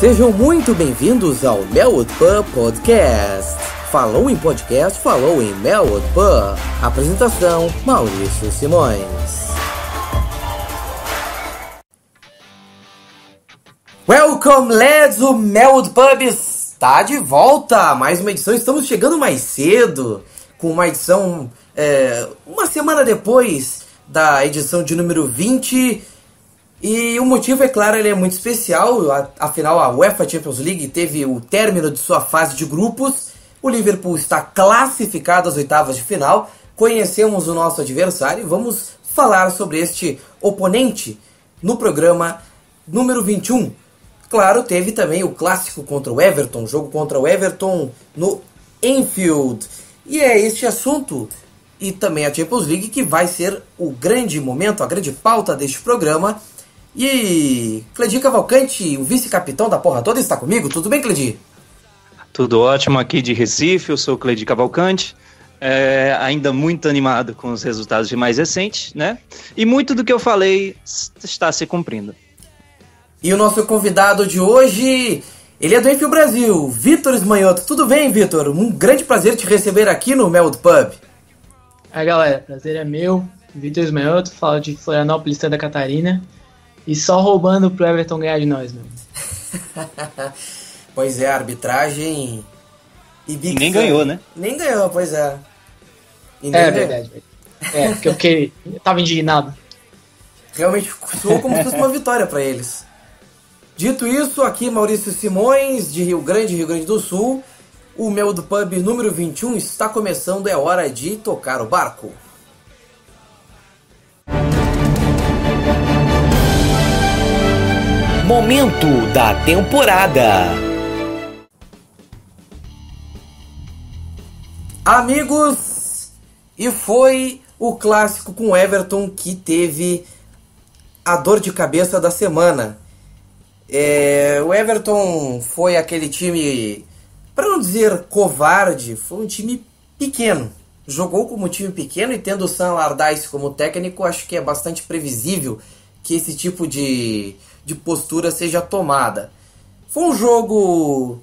Sejam muito bem-vindos ao Melwood Pub Podcast. Falou em podcast, falou em Melwood Pub. Apresentação, Maurício Simões. Welcome, lads! O Melwood Pub está de volta! Mais uma edição, estamos chegando mais cedo, com uma edição uma semana depois da edição de número 20. E o motivo, é claro, ele é muito especial. Afinal, a UEFA Champions League teve o término de sua fase de grupos. O Liverpool está classificado às oitavas de final. Conhecemos o nosso adversário e vamos falar sobre este oponente no programa número 21. Claro, teve também o clássico contra o Everton, jogo contra o Everton no Anfield. E é este assunto e também a Champions League que vai ser o grande momento, a grande pauta deste programa. E Cledi Cavalcante, o vice-capitão da porra toda, está comigo. Tudo bem, Cledi? Tudo ótimo aqui de Recife, eu sou o Cledi Cavalcante. Ainda muito animado com os resultados mais recentes, né? E muito do que eu falei está se cumprindo. E o nosso convidado de hoje, ele é do Enfield Brasil, Vitor Esmanhoto. Tudo bem, Vitor? Um grande prazer te receber aqui no Melwood Pub. Aí, galera, prazer é meu. Vitor Esmanhoto, falo de Florianópolis, Santa Catarina. E só roubando pro Everton ganhar de nós, meu. Pois é, a arbitragem... E nem ganhou, né? Nem ganhou, pois é. Verdade. Porque eu tava indignado. Realmente soou como se fosse uma vitória para eles. Dito isso, aqui Maurício Simões, de Rio Grande do Sul. O Melwood Pub número 21 está começando, é hora de tocar o barco. Momento da temporada. Amigos, e foi o clássico com o Everton que teve a dor de cabeça da semana. O Everton foi aquele time, para não dizer covarde, foi um time pequeno. Jogou como um time pequeno e tendo o Sam Allardyce como técnico, acho que é bastante previsível que esse tipo de postura seja tomada. Foi um jogo,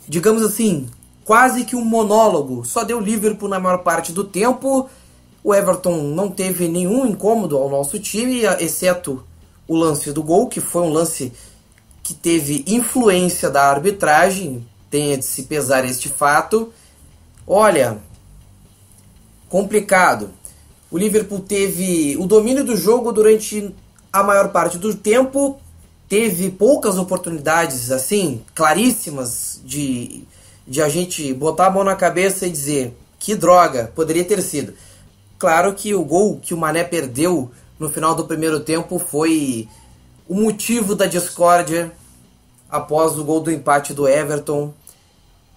digamos assim, quase que um monólogo. Só deu Liverpool na maior parte do tempo. O Everton não teve nenhum incômodo ao nosso time, exceto o lance do gol, que foi um lance que teve influência da arbitragem. Tenha de se pesar este fato. Olha, complicado. O Liverpool teve o domínio do jogo durante a maior parte do tempo. Teve poucas oportunidades, assim, claríssimas, de a gente botar a mão na cabeça e dizer que droga, poderia ter sido. Claro que o gol que o Mané perdeu no final do primeiro tempo foi o motivo da discórdia após o gol do empate do Everton.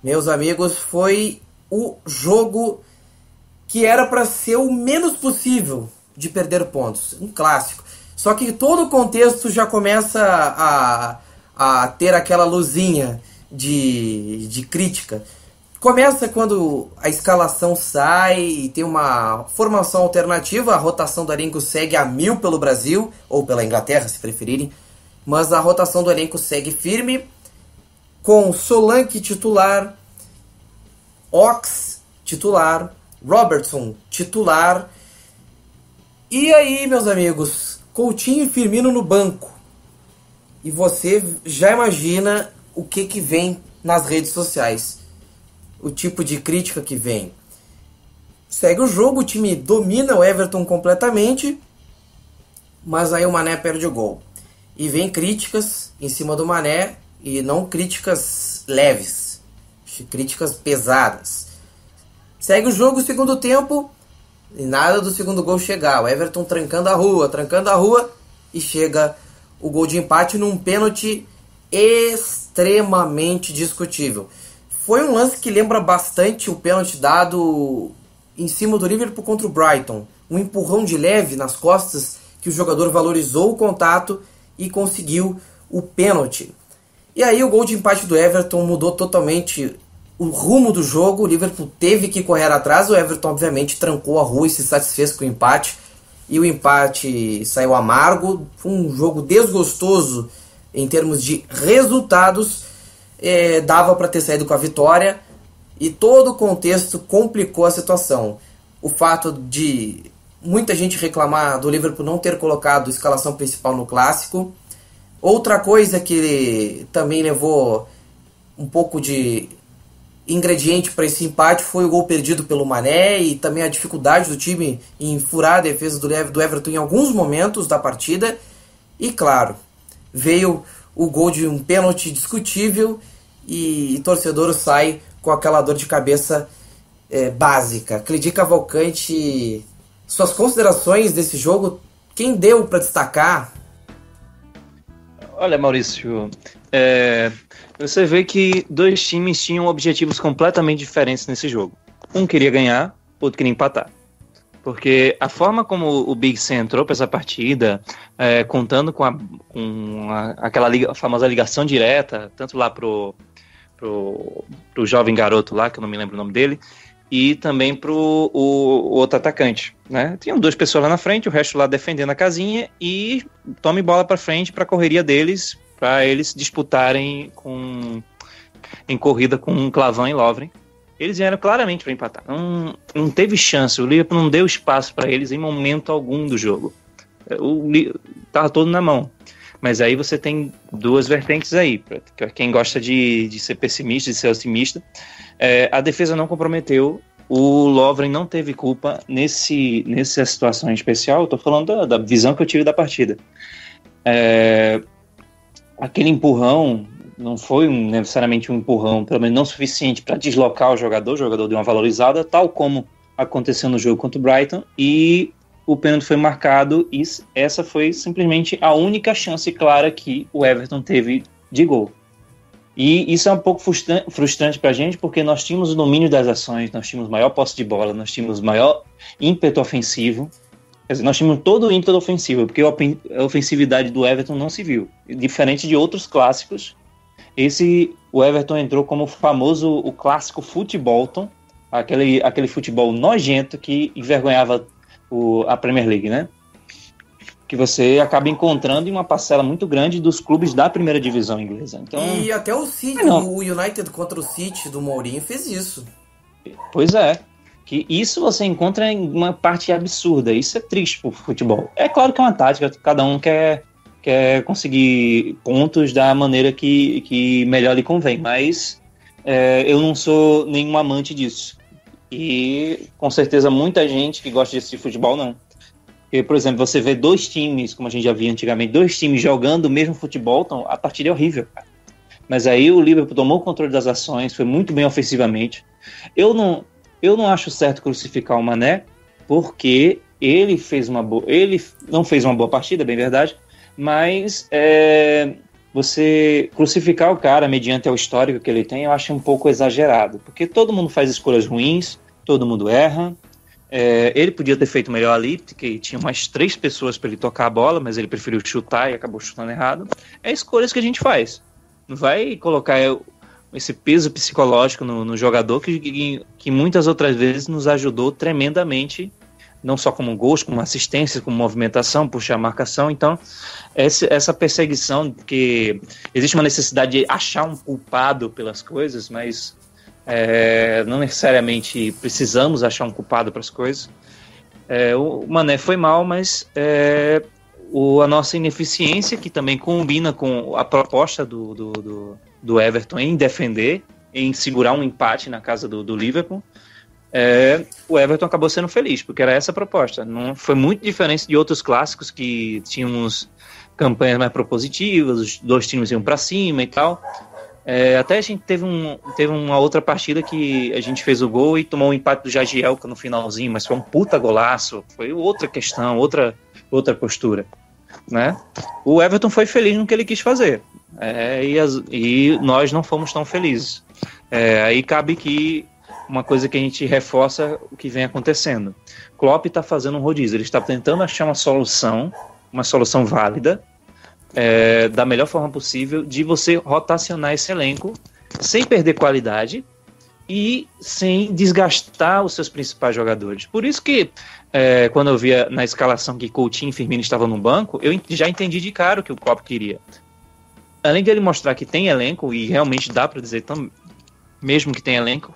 Meus amigos, foi o jogo que era para ser o menos possível de perder pontos. Um clássico. Só que todo o contexto já começa a ter aquela luzinha de crítica. Começa quando a escalação sai e tem uma formação alternativa, a rotação do elenco segue a 1000 pelo Brasil, ou pela Inglaterra, se preferirem, mas a rotação do elenco segue firme, com Solanke titular, Ox titular, Robertson titular, e aí, meus amigos, Coutinho e Firmino no banco. E você já imagina o que vem nas redes sociais. O tipo de crítica que vem. Segue o jogo, o time domina o Everton completamente, mas aí o Mané perde o gol. E vem críticas em cima do Mané, e não críticas leves, críticas pesadas. Segue o jogo, segundo tempo, e nada do segundo gol chegar. O Everton trancando a rua, e chega o gol de empate num pênalti extremamente discutível. Foi um lance que lembra bastante o pênalti dado em cima do Liverpool contra o Brighton. Um empurrão de leve nas costas que o jogador valorizou o contato e conseguiu o pênalti. E aí o gol de empate do Everton mudou totalmente o rumo do jogo. O Liverpool teve que correr atrás. O Everton obviamente trancou a rua e se satisfez com o empate. E o empate saiu amargo. Foi um jogo desgostoso em termos de resultados, dava para ter saído com a vitória, e todo o contexto complicou a situação. O fato de muita gente reclamar do Liverpool não ter colocado a escalação principal no Clássico. Outra coisa que também levou um pouco de ingrediente para esse empate foi o gol perdido pelo Mané, e também a dificuldade do time em furar a defesa do Everton em alguns momentos da partida. E claro, veio o gol de um pênalti discutível, e o torcedor sai com aquela dor de cabeça básica. Cleidi Cavalcante, suas considerações desse jogo, quem deu para destacar? Olha, Maurício, você vê que dois times tinham objetivos completamente diferentes nesse jogo. Um queria ganhar, outro queria empatar. Porque a forma como o Big Sam entrou para essa partida, contando com aquela famosa ligação direta, tanto lá pro jovem garoto lá, que eu não me lembro o nome dele, e também pro o outro atacante, né? Tinham duas pessoas lá na frente, o resto lá defendendo a casinha, e tome bola para frente para a correria deles, para eles disputarem em corrida com Clavin e Lovren. Eles vieram claramente para empatar. Não teve chance, o Liverpool não deu espaço para eles em momento algum do jogo. Tava todo na mão. Mas aí você tem duas vertentes aí, para quem gosta de ser pessimista, de ser otimista. A defesa não comprometeu, o Lovren não teve culpa nessa situação em especial. Eu tô falando da visão que eu tive da partida. Aquele empurrão não foi necessariamente um empurrão, pelo menos não suficiente para deslocar o jogador deu uma valorizada, tal como aconteceu no jogo contra o Brighton, e o pênalti foi marcado, e essa foi simplesmente a única chance clara que o Everton teve de gol. E isso é um pouco frustrante pra gente, porque nós tínhamos o domínio das ações, nós tínhamos maior posse de bola, nós tínhamos maior ímpeto ofensivo, quer dizer, nós tínhamos todo o ímpeto ofensivo, porque a ofensividade do Everton não se viu. Diferente de outros clássicos, o Everton entrou como o clássico futebolton, aquele futebol nojento que envergonhava a Premier League, né? Que você acaba encontrando em uma parcela muito grande dos clubes da primeira divisão inglesa. Então, e até o City, o United contra o City do Mourinho fez isso. Pois é. Que isso você encontra em uma parte absurda. Isso é triste pro futebol. É claro que é uma tática, cada um quer conseguir pontos da maneira que melhor lhe convém, mas eu não sou nenhum amante disso. E com certeza muita gente que gosta desse futebol não. Porque, por exemplo, você vê dois times, como a gente já via antigamente, dois times jogando o mesmo futebol, então a partida é horrível, cara. Mas aí o Liverpool tomou o controle das ações, foi muito bem ofensivamente. Eu não acho certo crucificar o Mané, porque ele não fez uma boa partida, bem verdade, mas você crucificar o cara mediante o histórico que ele tem, eu acho um pouco exagerado, porque todo mundo faz escolhas ruins, todo mundo erra. Ele podia ter feito melhor ali, porque tinha mais 3 pessoas para ele tocar a bola, mas ele preferiu chutar e acabou chutando errado. É escolhas que a gente faz. Não vai colocar esse peso psicológico no jogador que muitas outras vezes nos ajudou tremendamente, não só como gols, como assistência, como movimentação, puxar a marcação. Então, essa perseguição, porque existe uma necessidade de achar um culpado pelas coisas, mas não necessariamente precisamos achar um culpado para as coisas. O Mané foi mal, mas a nossa ineficiência, que também combina com a proposta do Everton em defender, em segurar um empate na casa do Liverpool, o Everton acabou sendo feliz, porque era essa a proposta. Não foi muito diferente de outros clássicos que tínhamos campanhas mais propositivas, os dois times iam para cima e tal. Até a gente teve uma outra partida que a gente fez o gol e tomou o empate do Jagielka no finalzinho, mas foi um puta golaço, foi outra questão, outra postura, né? O Everton foi feliz no que ele quis fazer, e nós não fomos tão felizes. Aí cabe que uma coisa que a gente reforça o que vem acontecendo. Klopp está fazendo um rodízio, ele está tentando achar uma solução válida, da melhor forma possível, de você rotacionar esse elenco sem perder qualidade e sem desgastar os seus principais jogadores. Por isso que quando eu via na escalação que Coutinho e Firmino estavam no banco, eu já entendi de cara o que o Klopp queria. além de ele mostrar que tem elenco, e realmente dá para dizer, mesmo que tem elenco,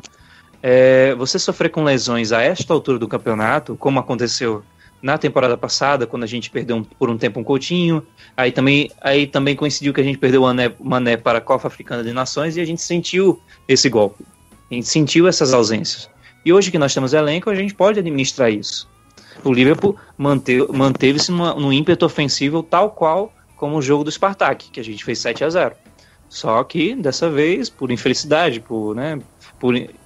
você sofrer com lesões a esta altura do campeonato, como aconteceu na temporada passada, quando a gente perdeu por um tempo um Coutinho, aí também coincidiu que a gente perdeu o Mané para a Copa Africana de Nações, e a gente sentiu esse golpe, a gente sentiu essas ausências. E hoje que nós temos elenco, a gente pode administrar isso. O Liverpool manteve-se no ímpeto ofensivo tal qual como o jogo do Spartak, que a gente fez 7-0. Só que, dessa vez, por infelicidade, por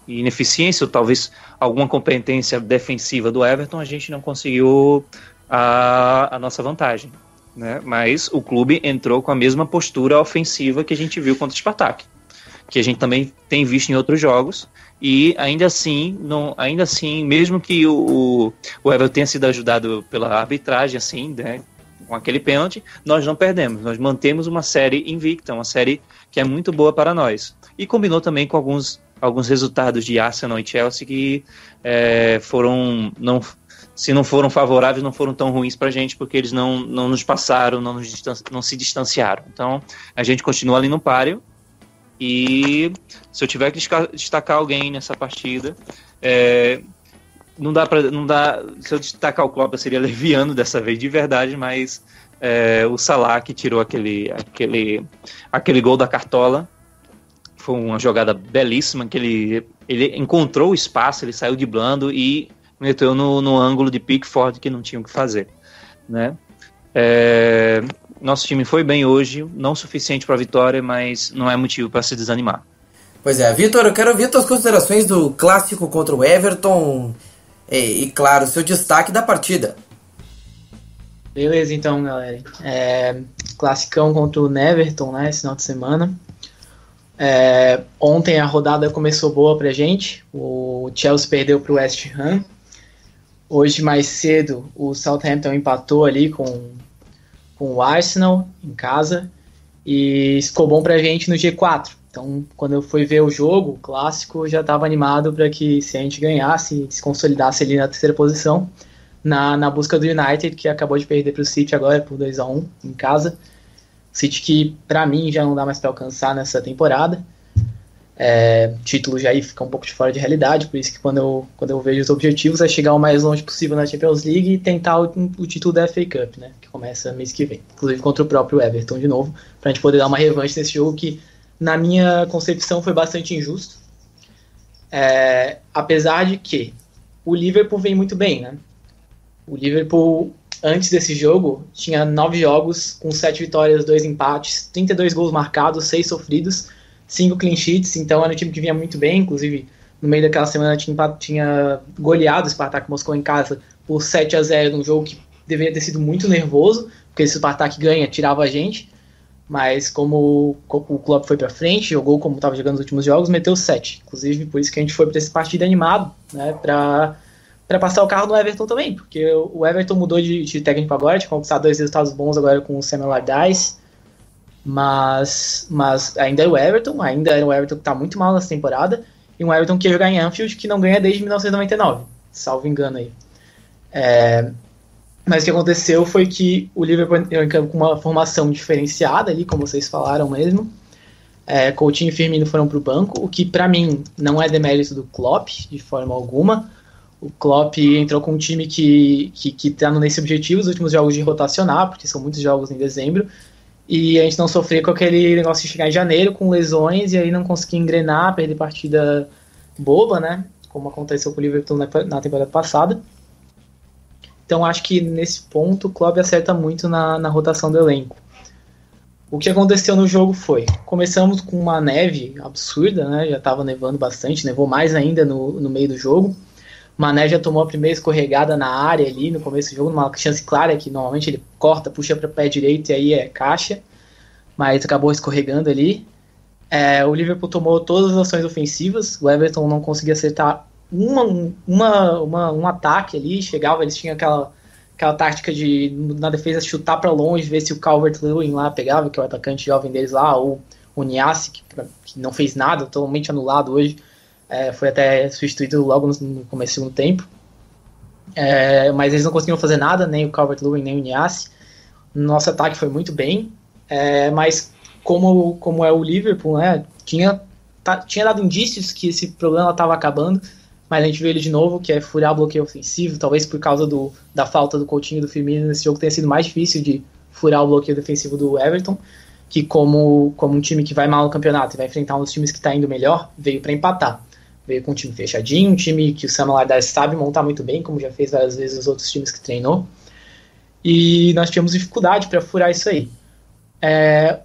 ineficiência, ou talvez alguma competência defensiva do Everton, a gente não conseguiu a nossa vantagem. Né? Mas o clube entrou com a mesma postura ofensiva que a gente viu contra o Spartak, que a gente também tem visto em outros jogos, e ainda assim, mesmo que o Everton tenha sido ajudado pela arbitragem, assim, né, com aquele pênalti, nós não perdemos, nós mantemos uma série invicta, uma série que é muito boa para nós. E combinou também com alguns resultados de Arsenal e Chelsea que se não foram favoráveis, não foram tão ruins para a gente, porque eles não nos passaram, não se distanciaram. Então, a gente continua ali no páreo, e se eu tiver que destacar alguém nessa partida, se eu destacar o Klopp, eu seria leviano dessa vez de verdade, mas o Salah, que tirou aquele gol da cartola, foi uma jogada belíssima, que ele encontrou o espaço, ele saiu driblando e meteu no ângulo de Pickford, que não tinha o que fazer, né? Nosso time foi bem hoje, não suficiente para a vitória, mas não é motivo para se desanimar. Pois é, Vitor, eu quero ouvir tuas considerações do clássico contra o Everton e claro, seu destaque da partida. Beleza, então, galera. Classicão contra o Everton, né, esse final de semana. Ontem a rodada começou boa pra gente. O Chelsea perdeu pro West Ham. Hoje, mais cedo, o Southampton empatou ali com o Arsenal em casa, e ficou bom pra gente no G4. Então, quando eu fui ver o jogo, o clássico, eu já estava animado para que, se a gente ganhasse, se consolidasse ali na terceira posição, na busca do United, que acabou de perder para o City agora por 2-1 em casa. City que, para mim, já não dá mais para alcançar nessa temporada. O título já aí fica um pouco de fora de realidade, por isso que quando eu vejo os objetivos é chegar o mais longe possível na Champions League e tentar o título da FA Cup, né, que começa mês que vem, inclusive contra o próprio Everton de novo, pra gente poder dar uma revanche nesse jogo que, na minha concepção, foi bastante injusto, apesar de que o Liverpool vem muito bem, né? O Liverpool, antes desse jogo, tinha 9 jogos com 7 vitórias, 2 empates, 32 gols marcados, 6 sofridos, 5 clean sheets, então era um time que vinha muito bem. Inclusive, no meio daquela semana tinha goleado o Spartak Moscou em casa por 7-0 num jogo que deveria ter sido muito nervoso, porque se o Spartak ganha, tirava a gente, mas como o Klopp foi pra frente, jogou como estava jogando nos últimos jogos, meteu 7, inclusive por isso que a gente foi para esse partido animado, né, para passar o carro no Everton também, porque o Everton mudou de técnico agora, tinha conquistado 2 resultados bons agora com o Samuel Allardyce, mas ainda era o Everton que está muito mal nessa temporada, e um Everton que ia jogar em Anfield, que não ganha desde 1999, salvo engano aí. Mas o que aconteceu foi que o Liverpool entrou em campo com uma formação diferenciada ali, como vocês falaram mesmo. Coutinho e Firmino foram para o banco, o que para mim não é demérito do Klopp, de forma alguma. O Klopp entrou com um time que está nesse objetivo, os últimos jogos de rotacionar, porque são muitos jogos em dezembro, e a gente não sofrer com aquele negócio de chegar em janeiro com lesões e aí não conseguir engrenar, perder partida boba, né? Como aconteceu com o Liverpool na temporada passada. Então acho que nesse ponto o Klopp acerta muito na rotação do elenco. O que aconteceu no jogo foi, começamos com uma neve absurda, né? Já estava nevando bastante, nevou mais ainda no meio do jogo. Mané já tomou a primeira escorregada na área ali no começo do jogo, numa chance clara que normalmente ele corta, puxa para o pé direito e aí é caixa, mas acabou escorregando ali. O Liverpool tomou todas as ações ofensivas, o Everton não conseguia acertar um ataque ali, eles tinham aquela tática de, na defesa, chutar para longe, ver se o Calvert-Lewin lá pegava, que é o atacante jovem deles lá, ou o Niasse, que não fez nada, totalmente anulado hoje. Foi até substituído logo no começo do segundo tempo. Mas eles não conseguiram fazer nada, nem o Calvert-Lewin, nem o Niasse. Nosso ataque foi muito bem, mas como é o Liverpool, né? Tinha dado indícios que esse problema estava acabando, mas a gente vê ele de novo, que é furar o bloqueio ofensivo, talvez por causa da falta do Coutinho e do Firmino nesse jogo tenha sido mais difícil de furar o bloqueio defensivo do Everton, que como um time que vai mal no campeonato e vai enfrentar um dos times que está indo melhor, veio para empatar. Veio com um time fechadinho, um time que o Sam Allardyce sabe montar muito bem, como já fez várias vezes os outros times que treinou. E nós tivemos dificuldade para furar isso aí.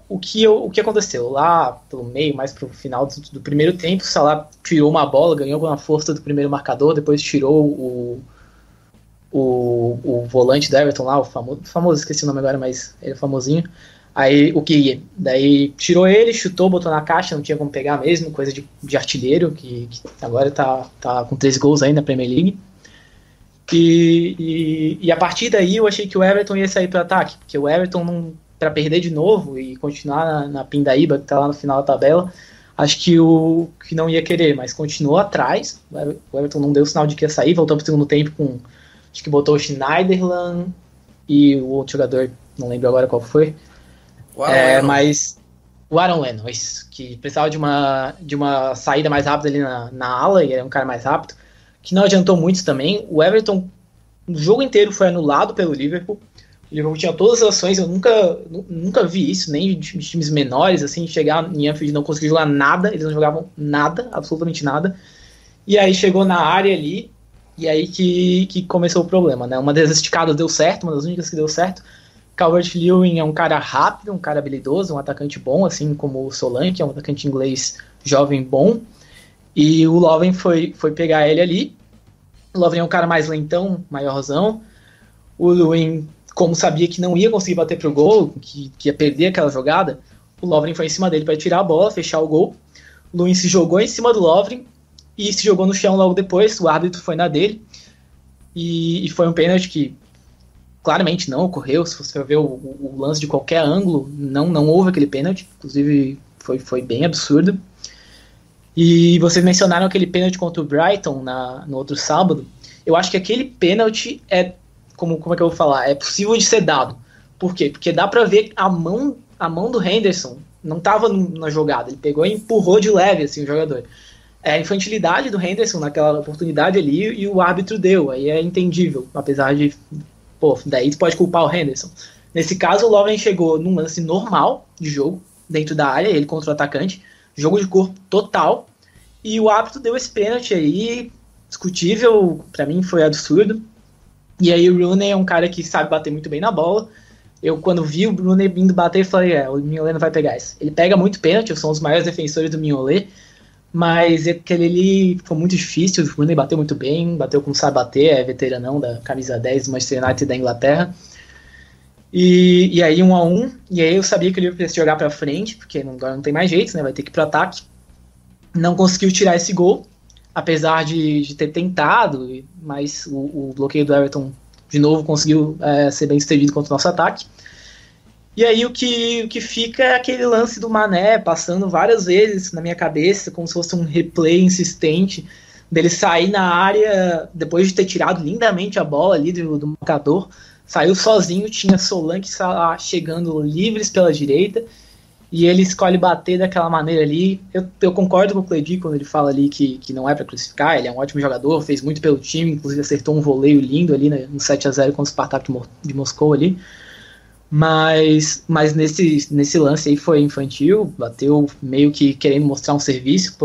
O que aconteceu? Lá pelo meio, mais pro final do primeiro tempo, o Salah tirou uma bola, ganhou com a força do primeiro marcador, depois tirou o volante do Everton lá, o famoso, esqueci o nome agora, mas ele é famosinho. Aí daí tirou ele, chutou, botou na caixa, não tinha como pegar mesmo, coisa de artilheiro, que agora tá com 3 gols aí na Premier League. E a partir daí eu achei que o Everton ia sair para ataque, porque o Everton, para perder de novo e continuar na pindaíba, que tá lá no final da tabela, acho que não ia querer, mas continuou atrás. O Everton não deu sinal de que ia sair, voltou pro segundo tempo com, acho que botou o Schneiderlin e o outro jogador, não lembro agora qual foi. Mas o Aaron Lennon, que precisava de uma saída mais rápida ali na ala, e era um cara mais rápido, que não adiantou muito também. O Everton, o jogo inteiro foi anulado pelo Liverpool. O Liverpool tinha todas as ações, eu nunca vi isso, nem de times menores, assim, chegar em Anfield e não conseguir jogar nada, eles não jogavam nada, absolutamente nada. E aí chegou na área ali, e aí que começou o problema, né? Uma das esticadas deu certo, uma das únicas que deu certo. Calvert-Lewin é um cara rápido, um cara habilidoso, um atacante bom, assim como o Solanke, é um atacante inglês jovem bom. E o Lovren foi pegar ele ali. O Lovren é um cara mais lentão, maiorzão. O Lewin, como sabia que não ia conseguir bater pro gol, que ia perder aquela jogada, o Lovren foi em cima dele para tirar a bola, fechar o gol. O Lewin se jogou em cima do Lovren e se jogou no chão logo depois. O árbitro foi na dele. E foi um pênalti que claramente não ocorreu. Se você ver o lance de qualquer ângulo, não houve aquele pênalti. Inclusive foi bem absurdo. E vocês mencionaram aquele pênalti contra o Brighton no outro sábado. Eu acho que aquele pênalti como é que eu vou falar? É possível de ser dado. Por quê? Porque dá pra ver a mão do Henderson não tava na jogada. Ele pegou e empurrou de leve assim, o jogador. É a infantilidade do Henderson naquela oportunidade ali e o árbitro deu. Aí é entendível, apesar de... daí tu pode culpar o Henderson. Nesse caso, o Lovren chegou num lance normal de jogo, dentro da área, ele contra o atacante, jogo de corpo total, e o árbitro deu esse pênalti aí, discutível, pra mim foi absurdo. E aí o Rooney é um cara que sabe bater muito bem na bola. Eu, quando vi o Rooney vindo bater, falei, o Mignolet não vai pegar isso. Ele pega muito pênalti, eu sou um dos maiores defensores do Mignolet, mas aquele ali foi muito difícil. O Rooney bateu muito bem, bateu como sabe bater, é veteranão da camisa 10 do Manchester United da Inglaterra. E aí 1-1, e aí eu sabia que ele ia jogar pra frente, porque agora não tem mais jeito, né? Vai ter que ir pro ataque. Não conseguiu tirar esse gol, apesar de ter tentado, mas o bloqueio do Everton de novo conseguiu ser bem sucedido contra o nosso ataque. E aí o que fica é aquele lance do Mané passando várias vezes na minha cabeça, como se fosse um replay insistente, dele sair na área, depois de ter tirado lindamente a bola ali do marcador, saiu sozinho, tinha Solanke chegando livres pela direita, e ele escolhe bater daquela maneira ali. Eu concordo com o Cledi quando ele fala ali que não é para crucificar, ele é um ótimo jogador, fez muito pelo time, inclusive acertou um voleio lindo ali, né, no 7-0 contra o Spartak de Moscou ali. Mas nesse lance aí foi infantil, bateu meio que querendo mostrar um serviço,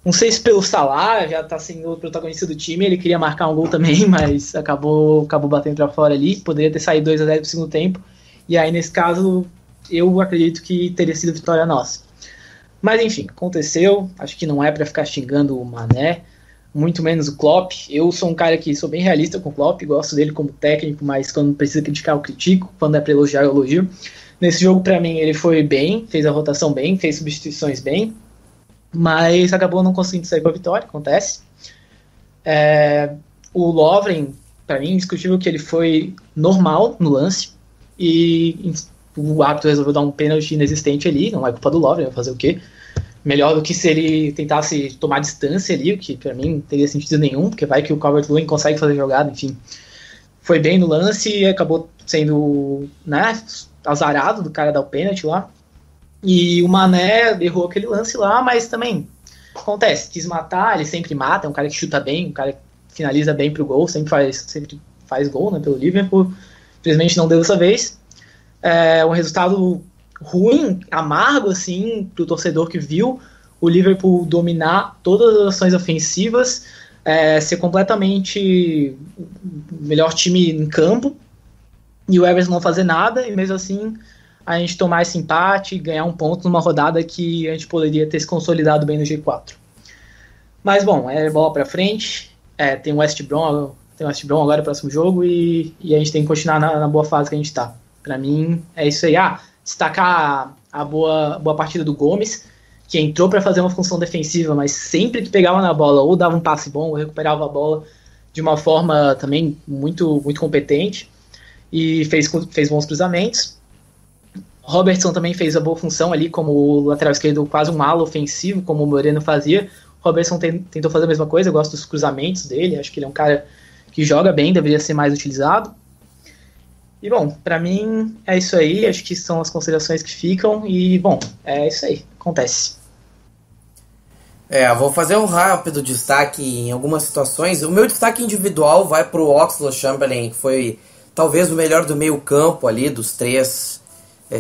não sei se pelo Salah, já tá sendo o protagonista do time, ele queria marcar um gol também, mas acabou batendo pra fora ali, poderia ter saído 2-0 pro segundo tempo, e aí nesse caso eu acredito que teria sido vitória nossa. Mas enfim, aconteceu, acho que não é pra ficar xingando o Mané, muito menos o Klopp. Eu sou um cara que sou bem realista com o Klopp, gosto dele como técnico, mas quando precisa criticar eu critico, quando é pra elogiar eu elogio. Nesse jogo pra mim ele foi bem, fez a rotação bem, fez substituições bem, mas acabou não conseguindo sair com a vitória, acontece. O Lovren, pra mim, indiscutível que ele foi normal no lance, e o árbitro resolveu dar um pênalti inexistente ali, não é culpa do Lovren, vai fazer o quê? Melhor do que se ele tentasse tomar distância ali, o que pra mim não teria sentido nenhum, porque vai que o Calvert-Lewin consegue fazer jogada, enfim. Foi bem no lance e acabou sendo, né, azarado do cara dar o pênalti lá. E o Mané errou aquele lance lá, mas também acontece, quis matar, ele sempre mata, é um cara que chuta bem, um cara que finaliza bem pro gol, sempre faz gol, né, pelo Liverpool. Infelizmente não deu dessa vez. É um resultado ruim, amargo, assim, pro torcedor que viu o Liverpool dominar todas as ações ofensivas, ser completamente o melhor time em campo, e o Everton não fazer nada, e mesmo assim a gente tomar esse empate e ganhar um ponto numa rodada que a gente poderia ter se consolidado bem no G4. Mas bom, é bola pra frente, tem o West Brom agora no próximo jogo, e a gente tem que continuar na boa fase que a gente tá. Pra mim, é isso aí. Destacar a boa partida do Gomes, que entrou para fazer uma função defensiva, mas sempre que pegava na bola, ou dava um passe bom, ou recuperava a bola de uma forma também muito, muito competente, e fez bons cruzamentos. Robertson também fez a boa função ali, como o lateral esquerdo, quase um ala ofensivo, como o Moreno fazia. Robertson tentou fazer a mesma coisa, eu gosto dos cruzamentos dele, acho que ele é um cara que joga bem, deveria ser mais utilizado. E bom, pra mim é isso aí, acho que são as considerações que ficam, e bom, é isso aí, acontece. Vou fazer um rápido destaque em algumas situações. O meu destaque individual vai pro Oxlade-Chamberlain, que foi talvez o melhor do meio campo ali, dos três.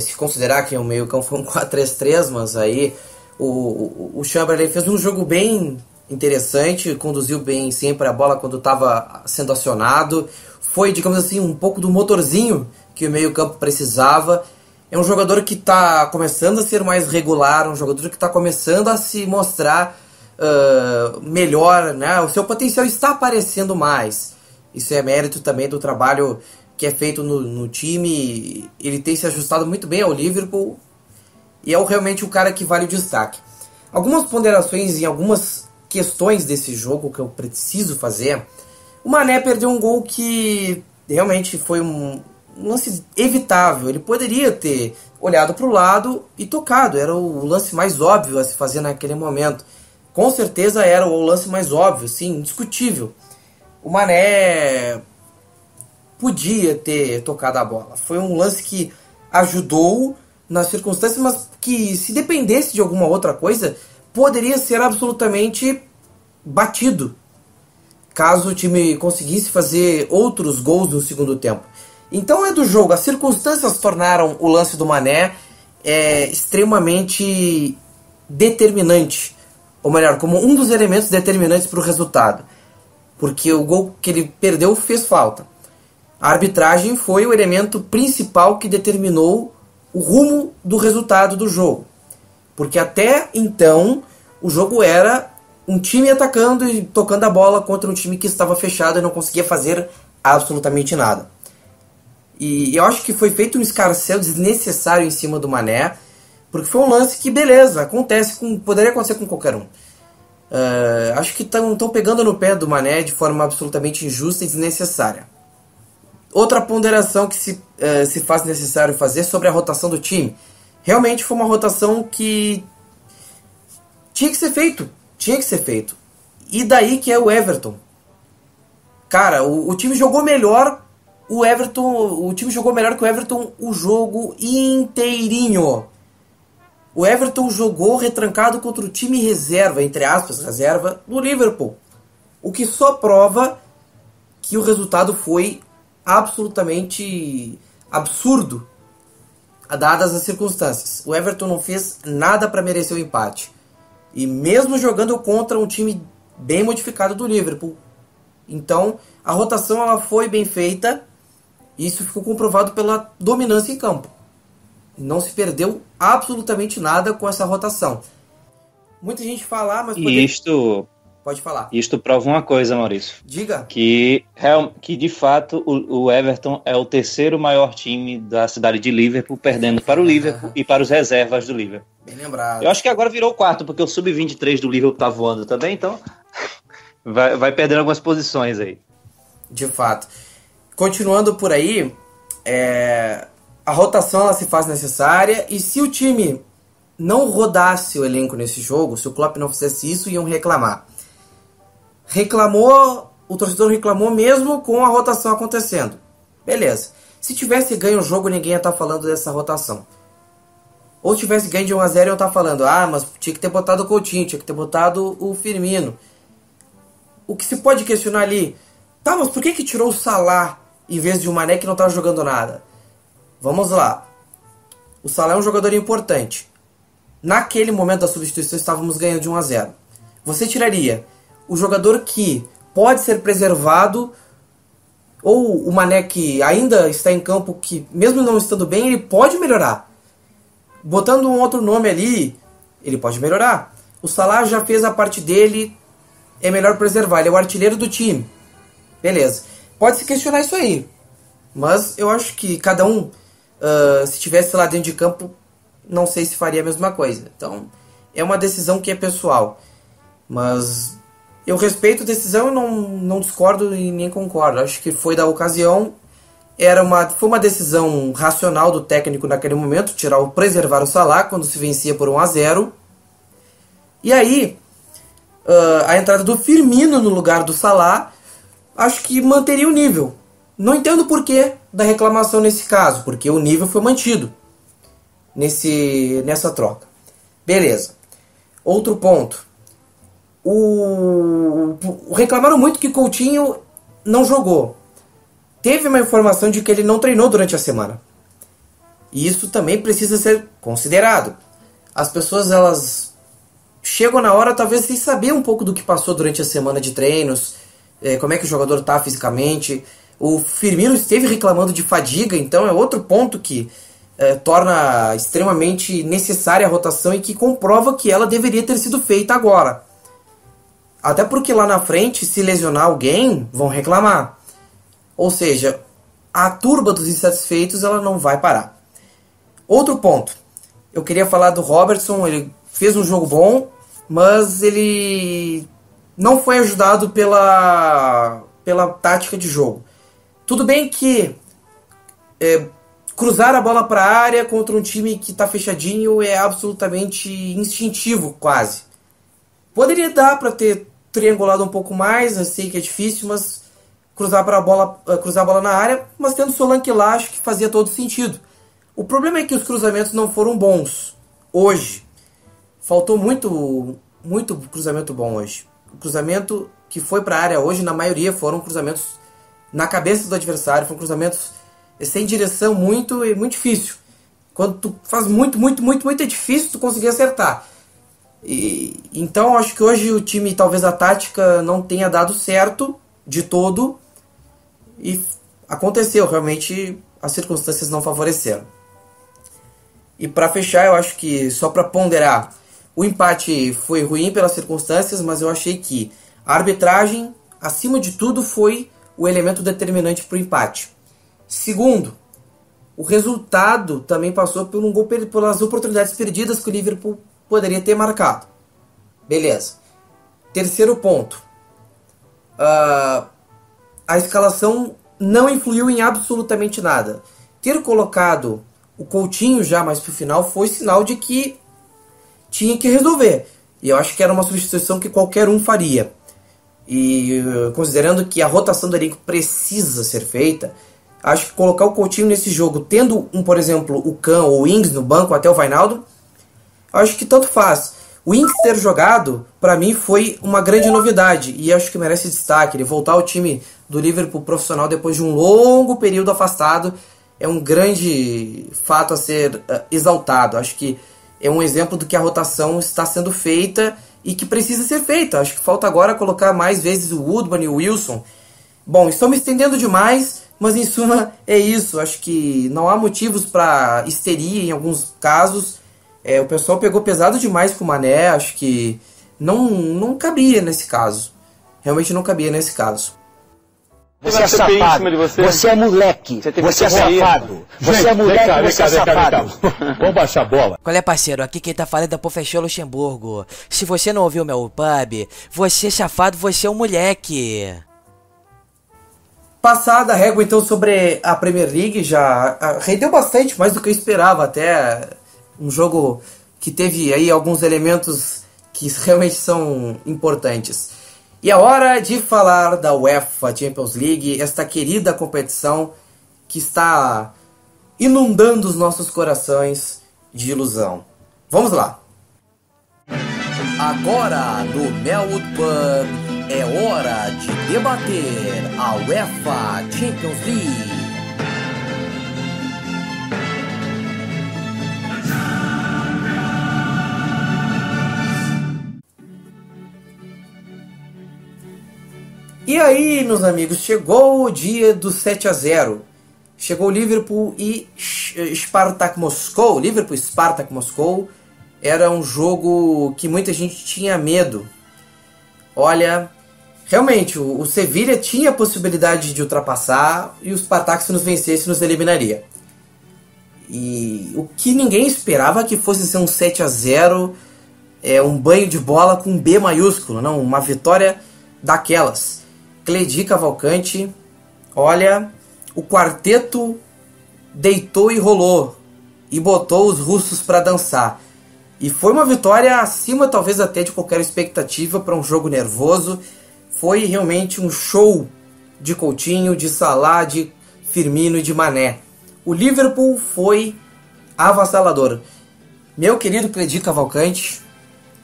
Se considerar que o meio campo foi um 4-3-3, mas aí o Chamberlain fez um jogo bem interessante, conduziu bem sempre a bola quando estava sendo acionado. Foi, digamos assim, um pouco do motorzinho que o meio campo precisava. É um jogador que está começando a ser mais regular, um jogador que está começando a se mostrar melhor, né? O seu potencial está aparecendo mais. Isso é mérito também do trabalho que é feito no time. Ele tem se ajustado muito bem ao Liverpool e é realmente o cara que vale o destaque. Algumas ponderações em algumas questões desse jogo que eu preciso fazer. O Mané perdeu um gol que realmente foi um lance evitável. Ele poderia ter olhado para o lado e tocado. Era o lance mais óbvio a se fazer naquele momento. Com certeza era o lance mais óbvio, sim, indiscutível. O Mané podia ter tocado a bola. Foi um lance que ajudou nas circunstâncias, mas que se dependesse de alguma outra coisa, poderia ser absolutamente batido, caso o time conseguisse fazer outros gols no segundo tempo. Então é do jogo. As circunstâncias tornaram o lance do Mané extremamente determinante. Ou melhor, como um dos elementos determinantes para o resultado. Porque o gol que ele perdeu fez falta. A arbitragem foi o elemento principal que determinou o rumo do resultado do jogo. Porque até então o jogo era um time atacando e tocando a bola contra um time que estava fechado e não conseguia fazer absolutamente nada. E eu acho que foi feito um escarcéu desnecessário em cima do Mané, porque foi um lance que, beleza, poderia acontecer com qualquer um. Acho que estão pegando no pé do Mané de forma absolutamente injusta e desnecessária. Outra ponderação que se faz necessário fazer sobre a rotação do time. Realmente foi uma rotação que tinha que ser feito. E daí que é o Everton. Cara, o time jogou melhor. O time jogou melhor que o Everton o jogo inteirinho. O Everton jogou retrancado contra o time reserva, entre aspas, reserva, do Liverpool. O que só prova que o resultado foi absolutamente absurdo, dadas as circunstâncias. O Everton não fez nada para merecer o empate. E mesmo jogando contra um time bem modificado do Liverpool. Então, a rotação ela foi bem feita. E isso ficou comprovado pela dominância em campo. Não se perdeu absolutamente nada com essa rotação. Muita gente fala, mas... Pode falar. Isto prova uma coisa, Maurício. Diga. Que de fato o Everton é o terceiro maior time da cidade de Liverpool, perdendo para o Liverpool e para os reservas do Liverpool. Bem lembrado. Eu acho que agora virou o quarto, porque o Sub-23 do Liverpool tá voando também, então vai perdendo algumas posições aí. De fato. Continuando por aí, a rotação ela se faz necessária, e se o time não rodasse o elenco nesse jogo, se o Klopp não fizesse isso, iam reclamar. O torcedor reclamou mesmo com a rotação acontecendo. Beleza. Se tivesse ganho o jogo, ninguém ia estar falando dessa rotação. ou tivesse ganho de 1-0 e eu tava falando, mas tinha que ter botado o Coutinho, tinha que ter botado o Firmino. O que se pode questionar ali, mas por que tirou o Salah em vez de o Mané que não tava jogando nada? Vamos lá. O Salah é um jogador importante. Naquele momento da substituição estávamos ganhando de 1-0. Você tiraria o jogador que pode ser preservado, ou o Mané que ainda está em campo, que mesmo não estando bem, ele pode melhorar. Botando um outro nome ali, ele pode melhorar. O Salah já fez a parte dele, é melhor preservar, ele é o artilheiro do time. Beleza. Pode se questionar isso aí. Mas eu acho que cada um, se tivesse lá dentro de campo, não sei se faria a mesma coisa. Então, é uma decisão que é pessoal. Mas eu respeito a decisão e não discordo e nem concordo. Acho que foi da ocasião. Foi uma decisão racional do técnico naquele momento, preservar o Salah quando se vencia por 1-0. E aí, a entrada do Firmino no lugar do Salah, acho que manteria o nível. Não entendo o porquê da reclamação nesse caso, porque o nível foi mantido nessa troca. Beleza. Outro ponto. Reclamaram muito que Coutinho não jogou. Teve uma informação de que ele não treinou durante a semana. E isso também precisa ser considerado. As pessoas, elas chegam na hora talvez sem saber um pouco do que passou durante a semana de treinos, como é que o jogador está fisicamente. O Firmino esteve reclamando de fadiga, então é outro ponto que torna extremamente necessária a rotação e que comprova que ela deveria ter sido feita agora. Até porque lá na frente, se lesionar alguém, vão reclamar. Ou seja, a turba dos insatisfeitos ela não vai parar. Outro ponto. Eu queria falar do Robertson. Ele fez um jogo bom, mas ele não foi ajudado pela tática de jogo. Tudo bem que cruzar a bola para a área contra um time que está fechadinho é absolutamente instintivo, quase. Poderia dar para ter triangulado um pouco mais, eu sei que é difícil, mas cruzar a bola na área, mas tendo o Solanke lá, acho que fazia todo sentido. O problema é que os cruzamentos não foram bons hoje. Faltou muito cruzamento bom hoje. O cruzamento que foi para a área hoje, na maioria, foram cruzamentos na cabeça do adversário, foram cruzamentos sem direção, muito difícil. Quando tu faz muito, é difícil tu conseguir acertar. Então acho que hoje o time, talvez a tática não tenha dado certo de todo, e aconteceu, realmente as circunstâncias não favoreceram. E para fechar, eu acho que, só para ponderar, o empate foi ruim pelas circunstâncias, mas eu achei que a arbitragem, acima de tudo, foi o elemento determinante para o empate. Segundo, o resultado também passou por um gol pelas oportunidades perdidas que o Liverpool poderia ter marcado. Beleza. Terceiro ponto. A escalação não influiu em absolutamente nada. Ter colocado o Coutinho já mais pro final foi sinal de que tinha que resolver. E eu acho que era uma substituição que qualquer um faria. E considerando que a rotação do elenco precisa ser feita, acho que colocar o Coutinho nesse jogo, tendo por exemplo, o Can ou o Ings no banco, até o Wijnaldum, acho que tanto faz. O Ings ter jogado, para mim, foi uma grande novidade e acho que merece destaque. Ele voltar ao time do Liverpool profissional depois de um longo período afastado é um grande fato a ser exaltado. Acho que é um exemplo do que a rotação está sendo feita e que precisa ser feita. Acho que falta agora colocar mais vezes o Woodburn e o Wilson. Bom, estou me estendendo demais, mas em suma é isso. Acho que não há motivos para histeria em alguns casos. O pessoal pegou pesado demais com o Mané, acho que não cabia nesse caso. Realmente não cabia nesse caso. Você é safado, você é moleque, você é safado, você é moleque, você é safado. Vamos baixar a bola. Qual é, parceiro? Aqui quem tá falando é Professor Luxemburgo. Se você não ouviu meu pub, você é safado, você é um moleque. Passada a régua então sobre a Premier League, já rendeu bastante, mais do que eu esperava até. Um jogo que teve aí alguns elementos que realmente são importantes. E é hora de falar da UEFA Champions League, esta querida competição que está inundando os nossos corações de ilusão. Vamos lá. Agora, no Melwood Pub, é hora de debater a UEFA Champions League. E aí, meus amigos, chegou o dia do 7-0. Chegou o Liverpool e Spartak Moscou. Liverpool e Spartak Moscou. Era um jogo que muita gente tinha medo. Olha, realmente, o Sevilla tinha a possibilidade de ultrapassar e o Spartak, se nos vencesse, nos eliminaria. E o que ninguém esperava que fosse ser um 7-0, um banho de bola com um B maiúsculo, não, uma vitória daquelas. Cledi Cavalcante, olha, o quarteto deitou e rolou e botou os russos para dançar. E foi uma vitória acima talvez até de qualquer expectativa para um jogo nervoso. Foi realmente um show de Coutinho, de Salah, de Firmino e de Mané. O Liverpool foi avassalador. Meu querido Cledi Cavalcante,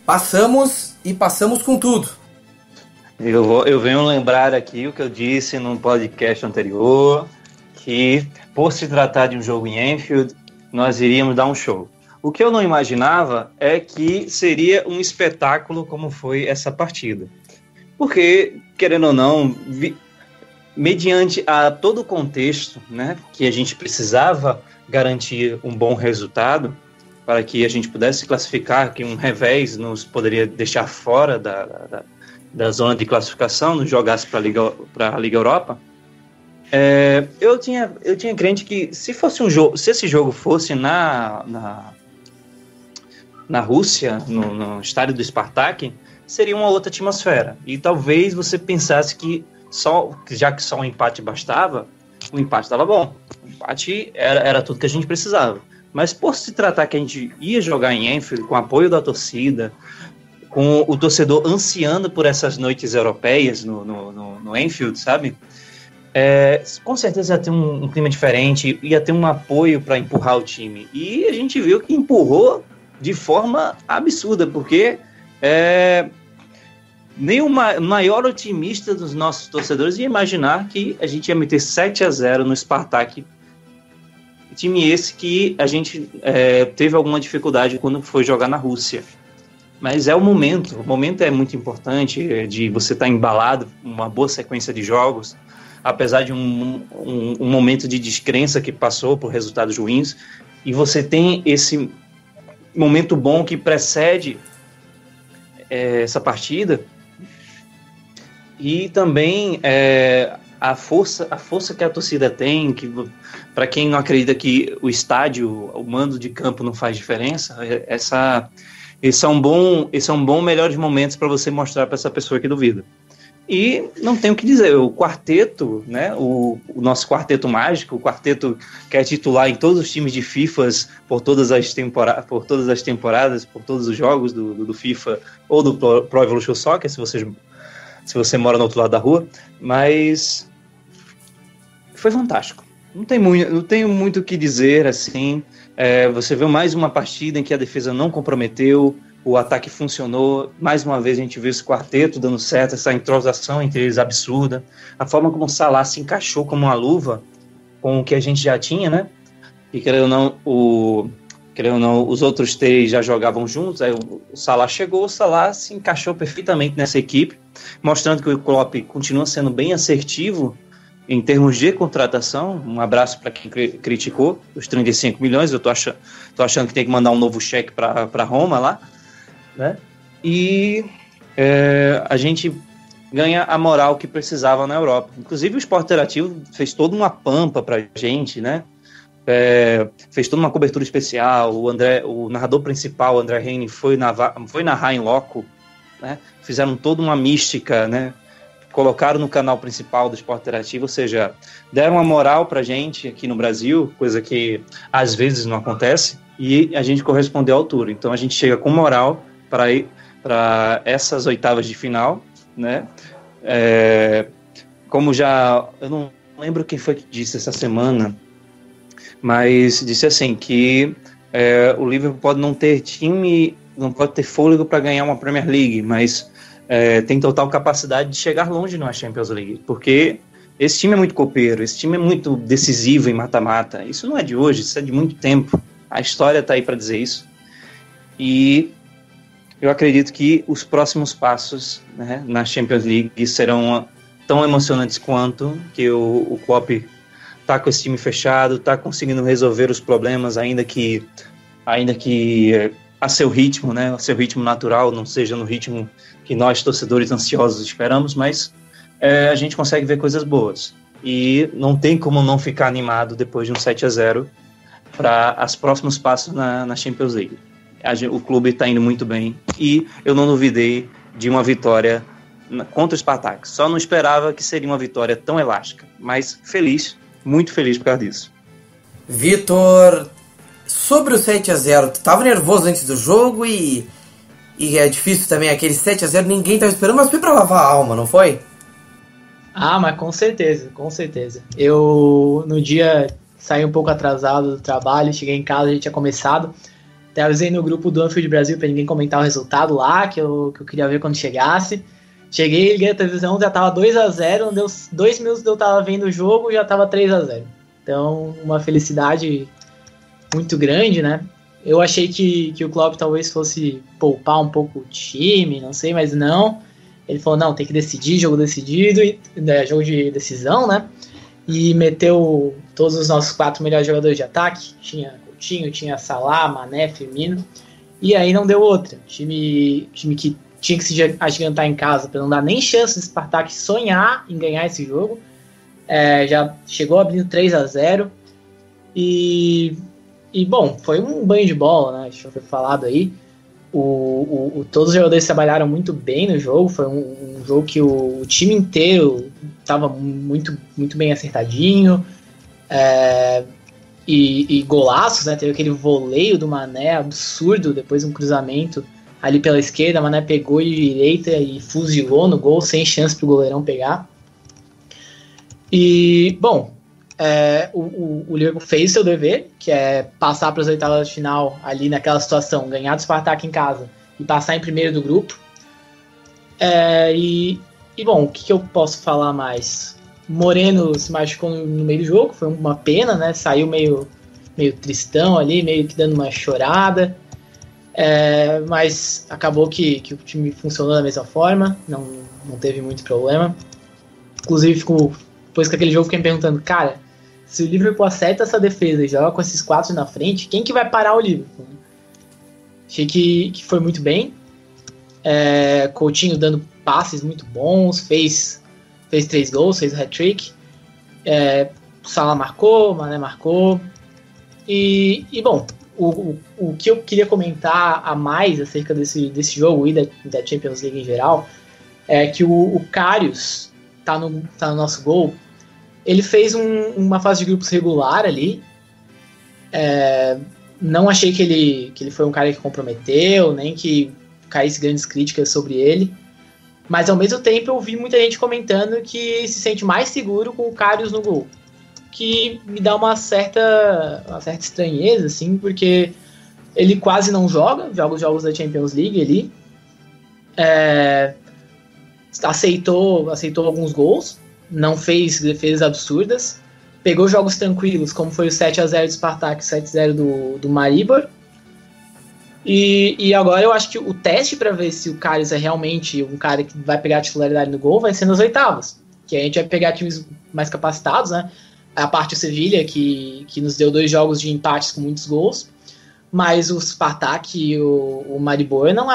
passamos e passamos com tudo. Eu venho lembrar aqui o que eu disse no podcast anterior, que por se tratar de um jogo em Anfield, nós iríamos dar um show. O que eu não imaginava é que seria um espetáculo como foi essa partida. Porque, querendo ou não, mediante a todo o contexto, né, que a gente precisava garantir um bom resultado, para que a gente pudesse classificar, que um revés nos poderia deixar fora da zona de classificação, nos jogasse para a Liga Europa, eu tinha crente que se esse jogo fosse na Rússia, no estádio do Spartak, seria uma outra atmosfera. E talvez você pensasse que já que só um empate bastava, o empate estava bom. O empate era tudo que a gente precisava. Mas por se tratar que a gente ia jogar em Anfield, com o apoio da torcida, com o torcedor ansiando por essas noites europeias no Anfield, sabe? Com certeza ia ter um clima diferente, ia ter um apoio para empurrar o time. E a gente viu que empurrou de forma absurda, porque nem o maior otimista dos nossos torcedores ia imaginar que a gente ia meter 7-0 no Spartak. Time esse que a gente teve alguma dificuldade quando foi jogar na Rússia. Mas o momento é muito importante, de você estar embalado, uma boa sequência de jogos, apesar de um momento de descrença que passou por resultados ruins, e você tem esse momento bom que precede essa partida, e também a força que a torcida tem, que para quem não acredita que o estádio, o mando de campo não faz diferença, esse é um bom melhores momentos para você mostrar para essa pessoa que duvida. E não tenho o que dizer, o quarteto, né, o nosso quarteto mágico, o quarteto que é titular em todos os times de FIFAs por todas as temporadas, por todos os jogos do FIFA ou do Pro Evolution Soccer, se você mora no outro lado da rua, mas foi fantástico. Não tenho muito o que dizer, assim. Você viu mais uma partida em que a defesa não comprometeu, o ataque funcionou, mais uma vez a gente viu esse quarteto dando certo, essa entrosação entre eles absurda, a forma como o Salah se encaixou como uma luva com o que a gente já tinha, né? E querendo ou não, os outros três já jogavam juntos, aí o Salah chegou, o Salah se encaixou perfeitamente nessa equipe, mostrando que o Klopp continua sendo bem assertivo em termos de contratação. Um abraço para quem criticou os 35 milhões, eu tô achando que tem que mandar um novo cheque para Roma lá, né? E a gente ganha a moral que precisava na Europa. Inclusive o Sport Interativo fez toda uma pampa pra gente, né? Fez toda uma cobertura especial. O narrador principal, André Reine, foi narrar em loco, né? Fizeram toda uma mística, né? Colocaram no canal principal do Sport Interativo, ou seja, deram uma moral pra gente aqui no Brasil, coisa que às vezes não acontece, e a gente correspondeu à altura. Então a gente chega com moral para ir para essas oitavas de final, né? Eu não lembro quem foi que disse essa semana, mas disse assim que o Liverpool pode não ter time, não pode ter fôlego para ganhar uma Premier League, mas tem total capacidade de chegar longe numa Champions League, porque esse time é muito copeiro, esse time é muito decisivo em mata-mata. Isso não é de hoje, isso é de muito tempo. A história está aí para dizer isso. E eu acredito que os próximos passos, né, na Champions League serão tão emocionantes quanto, que o Klopp está com esse time fechado, está conseguindo resolver os problemas, ainda que a seu ritmo, né, a seu ritmo natural, não seja no ritmo que nós, torcedores ansiosos, esperamos, mas a gente consegue ver coisas boas. E não tem como não ficar animado depois de um 7-0 para os próximos passos na Champions League. O clube está indo muito bem e eu não duvidei de uma vitória contra o Spartak. Só não esperava que seria uma vitória tão elástica, mas feliz, muito feliz por causa disso. Vitor, sobre o 7-0, tu estava nervoso antes do jogo e é difícil também, aquele 7-0 ninguém estava esperando, mas foi para lavar a alma, não foi? Ah, mas com certeza, com certeza. Eu, no dia, saí um pouco atrasado do trabalho, cheguei em casa, a gente tinha começado. Até avisei no grupo do Anfield Brasil pra ninguém comentar o resultado lá, que eu queria ver quando chegasse. Cheguei, liguei a televisão, já tava 2-0, não deu 2 minutos eu tava vendo o jogo, já tava 3-0. Então, uma felicidade muito grande, né? Eu achei que o Klopp talvez fosse poupar um pouco o time, não sei, mas não. Ele falou, não, tem que decidir, jogo decidido, jogo de decisão, né? E meteu todos os nossos 4 melhores jogadores de ataque. Tinha Coutinho, tinha Salah, Mané, Firmino. E aí não deu outra. Time que tinha que se agigantar em casa para não dar nem chance de Spartak sonhar em ganhar esse jogo. Já chegou abrindo 3-0. E bom, foi um banho de bola, né? Já foi falado aí. Todos os jogadores trabalharam muito bem no jogo. Foi um jogo que o time inteiro estava muito, muito bem acertadinho. E golaços, né? Teve aquele voleio do Mané absurdo, depois um cruzamento ali pela esquerda. Mané pegou de direita e fuzilou no gol, sem chance para o goleirão pegar. E, bom, o Liverpool fez seu dever, que é passar para as oitavas de final ali naquela situação, ganhar do Spartak em casa e passar em primeiro do grupo. E bom, o que eu posso falar mais? Moreno se machucou no meio do jogo, foi uma pena, né? Saiu meio tristão ali, meio que dando uma chorada. Mas acabou que o time funcionou da mesma forma, não teve muito problema. Inclusive, depois que aquele jogo, fiquei me perguntando, cara, se o Liverpool acerta essa defesa e joga com esses 4 na frente, quem que vai parar o Liverpool? Achei que foi muito bem. Coutinho dando passes muito bons, fez 3 gols, fez hat-trick. Salah marcou, Mané marcou. E bom, o que eu queria comentar a mais acerca desse jogo e da Champions League em geral é que o Karius tá no nosso gol. Ele fez uma fase de grupos regular ali. Não achei que ele foi um cara que comprometeu, nem que caísse grandes críticas sobre ele. Mas ao mesmo tempo eu vi muita gente comentando que se sente mais seguro com o Karius no gol. Que me dá uma certa estranheza, assim, porque ele quase não joga os jogos da Champions League ali. Aceitou alguns gols, não fez defesas absurdas, pegou jogos tranquilos, como foi o 7-0 do Spartak, 7-0 do Maribor. E agora eu acho que o teste para ver se o Karius é realmente um cara que vai pegar a titularidade no gol vai ser nas oitavas, que a gente vai pegar times mais capacitados, né? A parte do Sevilha, que nos deu 2 jogos de empates com muitos gols, mas o Spartak e o Maribor não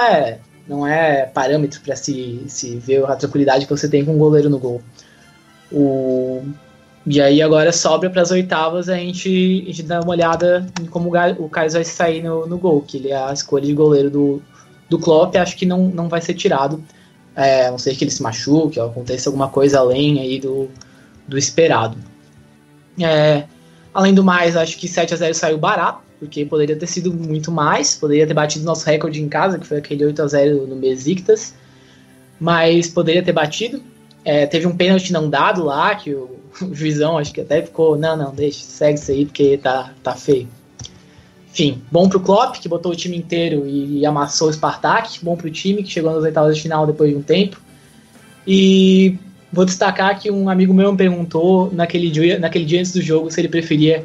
é parâmetro para se ver a tranquilidade que você tem com um goleiro no gol. E aí agora sobra para as oitavas a gente dá uma olhada em como o Karius vai sair no gol, que ele é a escolha de goleiro do Klopp. Acho que não vai ser tirado, a não ser que ele se machuque, ou aconteça alguma coisa além aí do esperado. Além do mais, acho que 7-0 saiu barato, porque poderia ter sido muito mais, poderia ter batido nosso recorde em casa, que foi aquele 8-0 no Besiktas, mas poderia ter batido. Teve um pênalti não dado lá, que o juizão acho que até ficou, não, deixa, segue isso aí, porque tá feio. enfim, bom pro Klopp, que botou o time inteiro e amassou o Spartak, bom pro time, que chegou nas oitavas de final depois de um tempo. E vou destacar que um amigo meu me perguntou naquele dia antes do jogo se ele preferia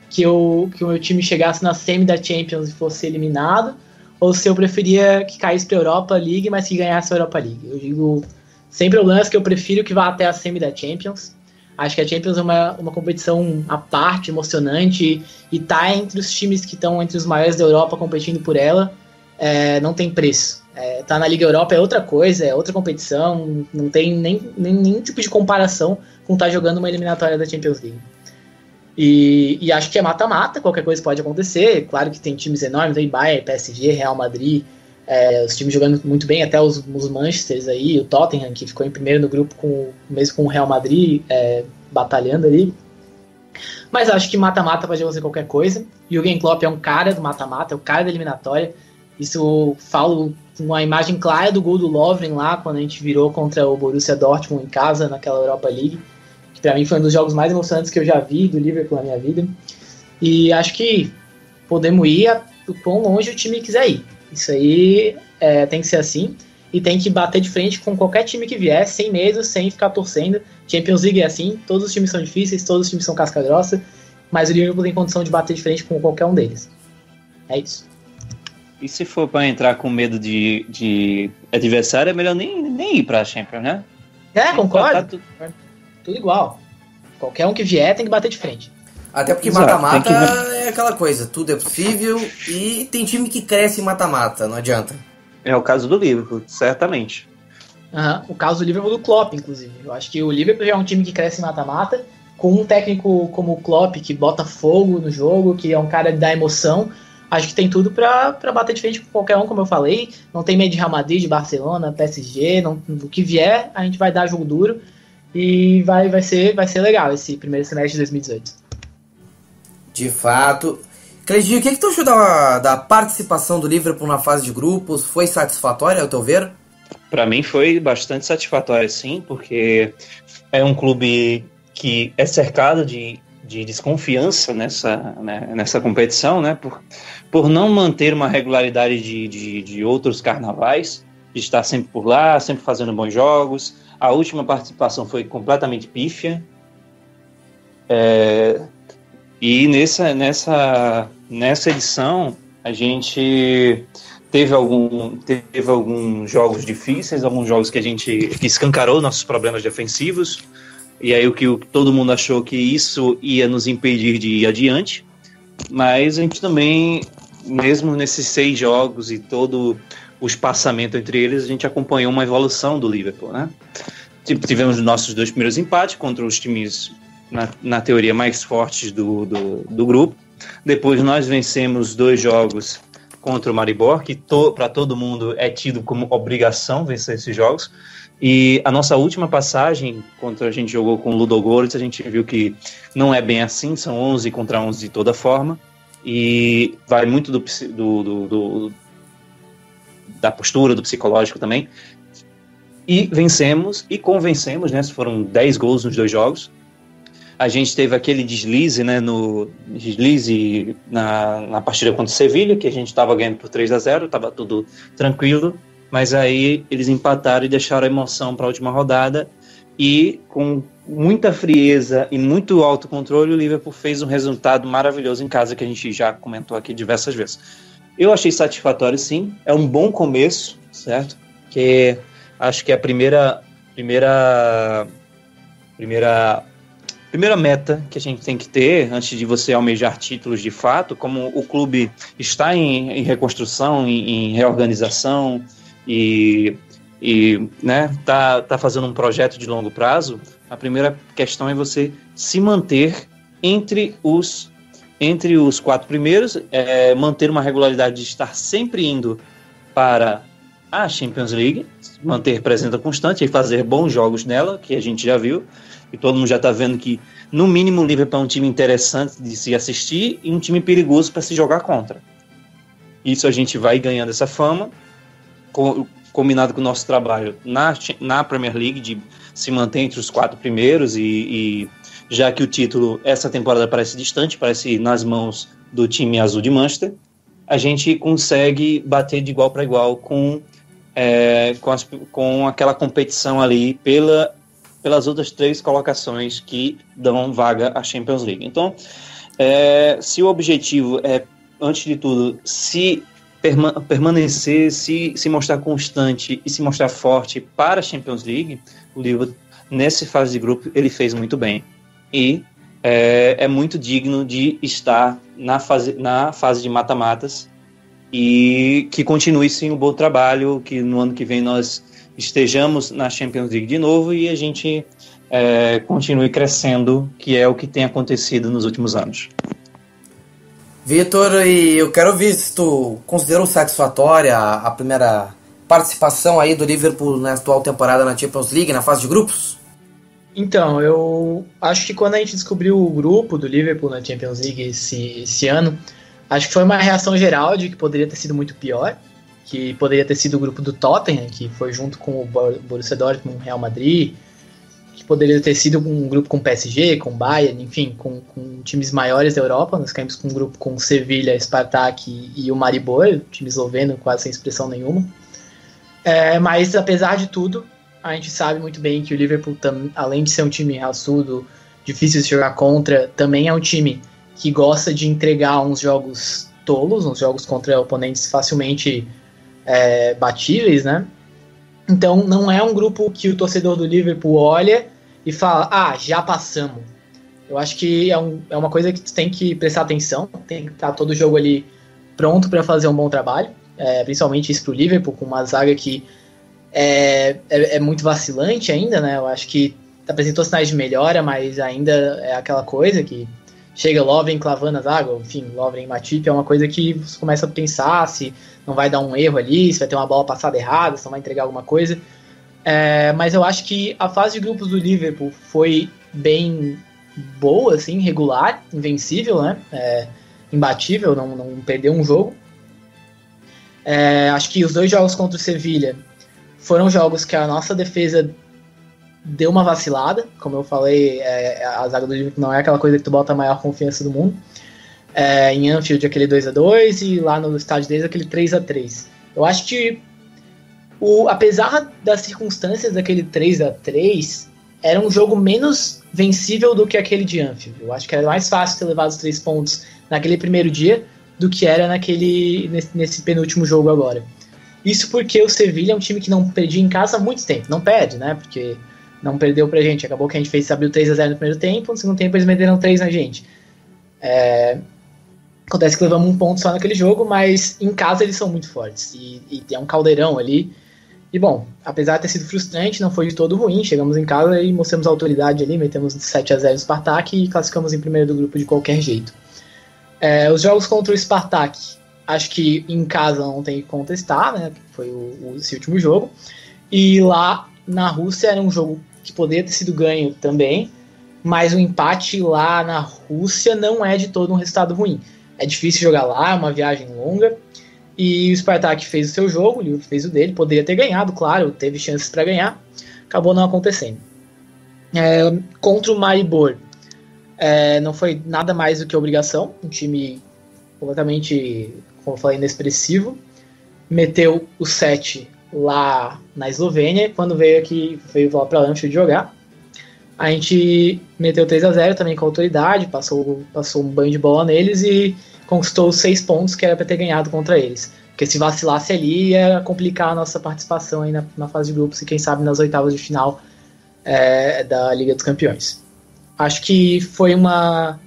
que o meu time chegasse na semi da Champions e fosse eliminado, ou se eu preferia que caísse pra Europa League, mas que ganhasse a Europa League. Eu digo, sem problemas, que eu prefiro que vá até a semi da Champions. Acho que a Champions é uma competição à parte, emocionante, e tá entre os times que estão entre os maiores da Europa competindo por ela, não tem preço. Tá na Liga Europa é outra coisa, é outra competição, não tem nenhum tipo de comparação com estar jogando uma eliminatória da Champions League. E acho que é mata-mata, qualquer coisa pode acontecer. Claro que tem times enormes aí, Bayern, PSG, Real Madrid, os times jogando muito bem, até os Manchesters aí, o Tottenham, que ficou em primeiro no grupo mesmo com o Real Madrid batalhando ali. Mas acho que mata-mata pode acontecer qualquer coisa. Jürgen Klopp é um cara do mata-mata, é o cara da eliminatória. Isso eu falo com a imagem clara do gol do Lovren lá, quando a gente virou contra o Borussia Dortmund em casa, naquela Europa League, que pra mim foi um dos jogos mais emocionantes que eu já vi do Liverpool na minha vida. E acho que podemos ir o quão longe o time quiser ir. Isso aí tem que ser assim, e tem que bater de frente com qualquer time que vier, sem medo, sem ficar torcendo. Champions League é assim, todos os times são difíceis, todos os times são casca grossa, mas o Liverpool tem condição de bater de frente com qualquer um deles. É isso. E se for para entrar com medo de adversário, é melhor nem ir pra Champions, né? Concordo. Tudo igual. Qualquer um que vier tem que bater de frente. Até porque mata-mata é aquela coisa, tudo é possível, e tem time que cresce em mata-mata, não adianta. É o caso do Liverpool, certamente. O caso do Liverpool do Klopp, inclusive. Eu acho que o Liverpool já é um time que cresce em mata-mata, com um técnico como o Klopp, que bota fogo no jogo, que é um cara que dá emoção. Acho que tem tudo pra bater de frente com qualquer um, como eu falei. Não tem medo de Real Madrid, de Barcelona, PSG, o que vier, a gente vai dar jogo duro. E vai ser legal esse primeiro semestre de 2018. De fato. Cleidinho, o que tu achou da participação do Liverpool na fase de grupos? Foi satisfatória, ao teu ver? Para mim foi bastante satisfatória, sim, porque é um clube que é cercado de desconfiança nessa competição, né? Por não manter uma regularidade de outros carnavais, de estar sempre por lá, sempre fazendo bons jogos. A última participação foi completamente pífia. E nessa edição a gente teve alguns jogos difíceis, alguns jogos que escancarou nossos problemas defensivos, e aí o que todo mundo achou que isso ia nos impedir de ir adiante, mas a gente também, mesmo nesses 6 jogos e todo o espaçamento entre eles, a gente acompanhou uma evolução do Liverpool, né? Tivemos os nossos 2 primeiros empates contra os times na teoria mais fortes do grupo. Depois nós vencemos 2 jogos contra o Maribor, que para todo mundo é tido como obrigação vencer esses jogos. E a nossa última passagem, quando a gente jogou com o Ludogorets, a gente viu que não é bem assim, são 11 contra 11 de toda forma, e vai muito da postura, do psicológico também. E vencemos e convencemos, né? Foram 10 gols nos 2 jogos. A gente teve aquele deslize, né, na partida contra o Sevilha, que a gente estava ganhando por 3-0, estava tudo tranquilo, mas aí eles empataram e deixaram a emoção para a última rodada, e com muita frieza e muito autocontrole, o Liverpool fez um resultado maravilhoso em casa, que a gente já comentou aqui diversas vezes. Eu achei satisfatório, sim, é um bom começo, certo? Que acho que é a primeira meta que a gente tem que ter antes de você almejar títulos de fato, como o clube está em reconstrução, em reorganização e né, tá fazendo um projeto de longo prazo, a primeira questão é você se manter entre os 4 primeiros, manter uma regularidade de estar sempre indo para a Champions League, manter presença constante e fazer bons jogos nela, que a gente já viu, e todo mundo já está vendo que, no mínimo, o Liverpool é um time interessante de se assistir e um time perigoso para se jogar contra. Isso a gente vai ganhando essa fama, combinado com o nosso trabalho na Premier League, de se manter entre os 4 primeiros, e já que o título, essa temporada, parece distante, parece nas mãos do time azul de Manchester, a gente consegue bater de igual para igual com aquela competição ali pelas outras 3 colocações que dão vaga à Champions League. Então, se o objetivo é, antes de tudo, se permanecer, se mostrar constante e se mostrar forte para a Champions League, o Liverpool, nessa fase de grupo, ele fez muito bem. E é muito digno de estar na fase de mata-matas e que continue sim um bom trabalho, que no ano que vem nós estejamos na Champions League de novo e a gente continue crescendo, que é o que tem acontecido nos últimos anos. Vitor, e eu quero ver se tu considerou satisfatória a primeira participação aí do Liverpool na atual temporada na Champions League, na fase de grupos? Então, eu acho que quando a gente descobriu o grupo do Liverpool na Champions League esse ano, acho que foi uma reação geral de que poderia ter sido muito pior, que poderia ter sido o grupo do Tottenham, que foi junto com o Borussia Dortmund, o Real Madrid, que poderia ter sido um grupo com PSG, com Bayern, enfim, com times maiores da Europa. Nós caímos com um grupo com Sevilha, Spartak e o Maribor, time esloveno, quase sem expressão nenhuma. Mas, apesar de tudo, a gente sabe muito bem que o Liverpool, além de ser um time raçudo, difícil de jogar contra, também é um time que gosta de entregar uns jogos tolos, uns jogos contra oponentes facilmente batíveis, né? Então não é um grupo que o torcedor do Liverpool olha e fala, já passamos. Eu acho que é uma coisa que tu tem que prestar atenção, tem que estar todo o jogo ali pronto para fazer um bom trabalho, principalmente isso pro Liverpool, com uma zaga que é muito vacilante ainda, né? Eu acho que apresentou sinais de melhora, mas ainda é aquela coisa que chega Lovren clavando a zaga, enfim, Lovren e Matip é uma coisa que você começa a pensar se não vai dar um erro ali, se vai ter uma bola passada errada, se não vai entregar alguma coisa. Mas eu acho que a fase de grupos do Liverpool foi bem boa, assim, regular, invencível, né? Imbatível, não perdeu um jogo. Acho que os 2 jogos contra o Sevilha foram jogos que a nossa defesa deu uma vacilada, como eu falei, a zaga do Liverpool não é aquela coisa que tu bota a maior confiança do mundo. Em Anfield aquele 2-2 e lá no estádio deles aquele 3-3. Eu acho que apesar das circunstâncias daquele 3-3, era um jogo menos vencível do que aquele de Anfield. Eu acho que era mais fácil ter levado os 3 pontos naquele primeiro dia do que era nesse penúltimo jogo agora. Isso porque o Sevilha é um time que não perdia em casa há muito tempo. Não perde, né? Porque não perdeu pra gente. Acabou que a gente abriu 3-0 no primeiro tempo, no segundo tempo eles meteram 3 na gente. Acontece que levamos um ponto só naquele jogo, mas em casa eles são muito fortes. E é um caldeirão ali. E bom, apesar de ter sido frustrante, não foi de todo ruim. Chegamos em casa e mostramos autoridade ali, metemos 7-0 no Spartak e classificamos em primeiro do grupo de qualquer jeito. Os jogos contra o Spartak, acho que em casa não tem que contestar, né? Foi esse último jogo. E lá na Rússia era um jogo que poderia ter sido ganho também, mas o empate lá na Rússia não é de todo um resultado ruim. É difícil jogar lá, é uma viagem longa. E o Spartak fez o seu jogo, o Liverpool fez o dele, poderia ter ganhado, claro, teve chances para ganhar, acabou não acontecendo. Contra o Maribor, não foi nada mais do que obrigação, um time completamente, como eu falei, inexpressivo, meteu o 7 lá na Eslovênia, quando veio lá para Anfield jogar, a gente meteu 3-0 também com autoridade, passou um banho de bola neles e conquistou os 6 pontos que era para ter ganhado contra eles. Porque se vacilasse ali, ia complicar a nossa participação aí na fase de grupos e quem sabe nas oitavas de final da Liga dos Campeões. Acho que foi uma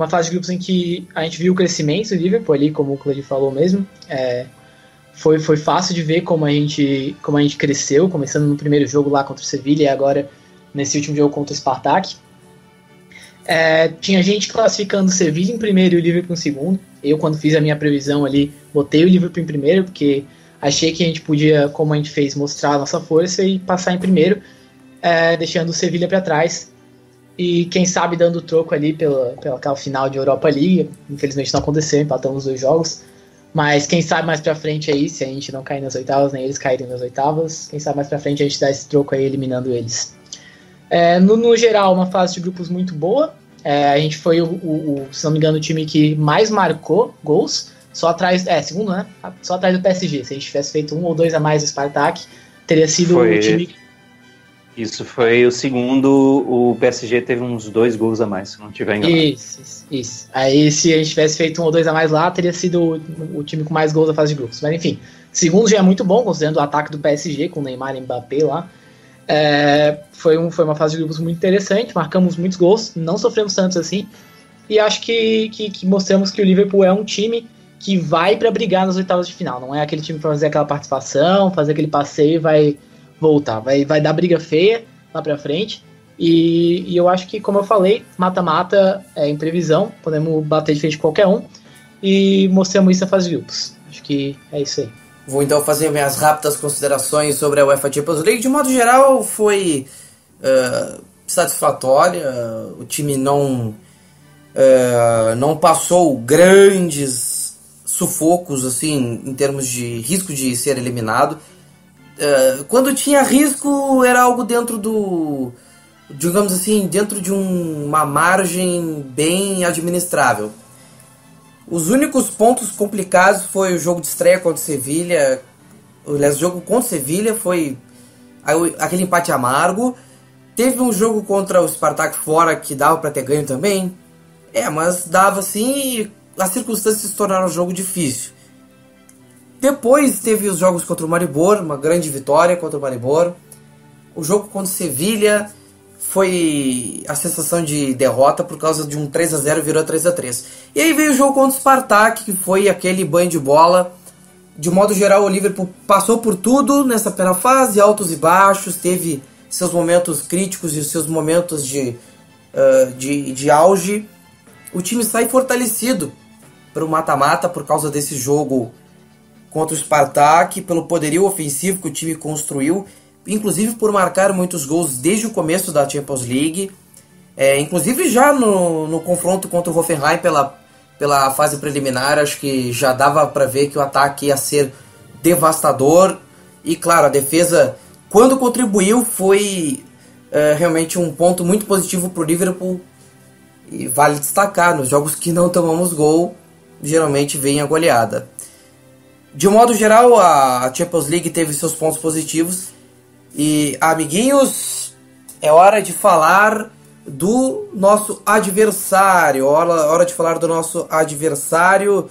fase de grupos em que a gente viu o crescimento do Liverpool ali, como o Cleide falou mesmo. Foi fácil de ver como a gente cresceu, começando no primeiro jogo lá contra o Sevilha e agora nesse último jogo contra o Spartak. Tinha gente classificando o Sevilha em primeiro e o Liverpool em segundo. Eu, quando fiz a minha previsão ali, botei o Liverpool em primeiro, porque achei que a gente podia, como a gente fez, mostrar a nossa força e passar em primeiro, deixando o Sevilha para trás. E quem sabe dando troco ali pela final de Europa League. Infelizmente não aconteceu, empatamos os 2 jogos. Mas quem sabe mais pra frente aí, se a gente não cair nas oitavas, nem eles caírem nas oitavas, quem sabe mais pra frente a gente dá esse troco aí eliminando eles. No geral, uma fase de grupos muito boa. A gente foi, se não me engano, o time que mais marcou gols, só atrás, segundo, né? Só atrás do PSG. Se a gente tivesse feito 1 ou 2 a mais do Spartak, teria sido o time... Isso foi o segundo, o PSG teve uns 2 gols a mais, se não tiver enganado. Isso. Aí se a gente tivesse feito 1 ou 2 a mais lá, teria sido o time com mais gols da fase de grupos. Mas enfim, segundo já é muito bom, considerando o ataque do PSG, com Neymar e Mbappé lá. Foi uma fase de grupos muito interessante, marcamos muitos gols, não sofremos tantos assim, e acho que mostramos que o Liverpool é um time que vai para brigar nas oitavas de final, não é aquele time para fazer aquela participação, fazer aquele passeio e vai voltar, vai dar briga feia lá pra frente, e eu acho que, como eu falei, mata-mata é imprevisão, podemos bater de frente com qualquer um, e mostramos isso na fase de grupos. Acho que é isso aí. Vou então fazer minhas rápidas considerações sobre a UEFA Champions League. De modo geral, foi satisfatória, o time não passou grandes sufocos assim, em termos de risco de ser eliminado. Quando tinha risco, era algo dentro digamos assim, dentro de uma margem bem administrável. Os únicos pontos complicados foi o jogo de estreia contra o Sevilha. Aliás, o jogo contra o Sevilha foi aquele empate amargo. Teve um jogo contra o Spartak fora que dava para ter ganho também. Mas dava sim, e as circunstâncias se tornaram um jogo difícil. Depois teve os jogos contra o Maribor, uma grande vitória contra o Maribor. O jogo contra o Sevilha foi a sensação de derrota por causa de um 3-0 virou 3-3. E aí veio o jogo contra o Spartak, que foi aquele banho de bola. De modo geral, o Liverpool passou por tudo nessa primeira fase, altos e baixos, teve seus momentos críticos e seus momentos de auge. O time sai fortalecido para o mata-mata por causa desse jogo contra o Spartak, pelo poderio ofensivo que o time construiu, inclusive por marcar muitos gols desde o começo da Champions League, inclusive já no confronto contra o Hoffenheim pela fase preliminar. Acho que já dava para ver que o ataque ia ser devastador, e claro, a defesa, quando contribuiu, foi realmente um ponto muito positivo para o Liverpool, e vale destacar, nos jogos que não tomamos gol, geralmente vem a goleada. De modo geral, a Champions League teve seus pontos positivos. E, amiguinhos, é hora de falar do nosso adversário. Hora de falar do nosso adversário.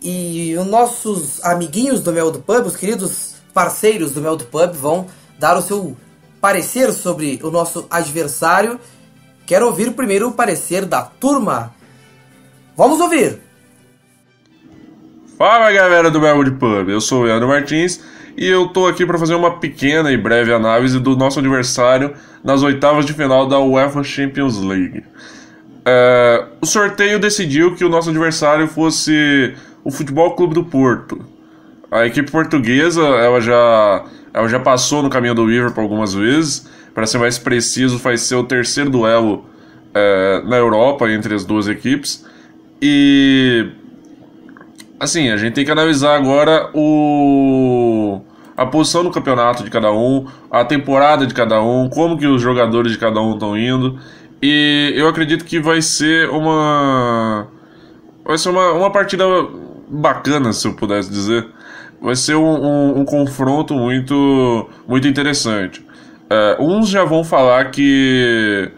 E os nossos amiguinhos do Mel do Pub, os queridos parceiros do Mel do Pub, vão dar o seu parecer sobre o nosso adversário. Quero ouvir primeiro o parecer da turma. Vamos ouvir! Fala, galera do Mel do Pub, eu sou o Leandro Martins e eu tô aqui para fazer uma pequena e breve análise do nosso adversário nas oitavas de final da UEFA Champions League. O sorteio decidiu que o nosso adversário fosse o Futebol Clube do Porto. A equipe portuguesa ela já passou no caminho do Liverpool algumas vezes. Para ser mais preciso, vai ser o terceiro duelo na Europa entre as duas equipes. E assim, a gente tem que analisar agora a posição no campeonato de cada um, a temporada de cada um, como que os jogadores de cada um estão indo. E eu acredito que vai ser uma partida bacana, se eu pudesse dizer. Vai ser um confronto muito, muito interessante. Uns já vão falar que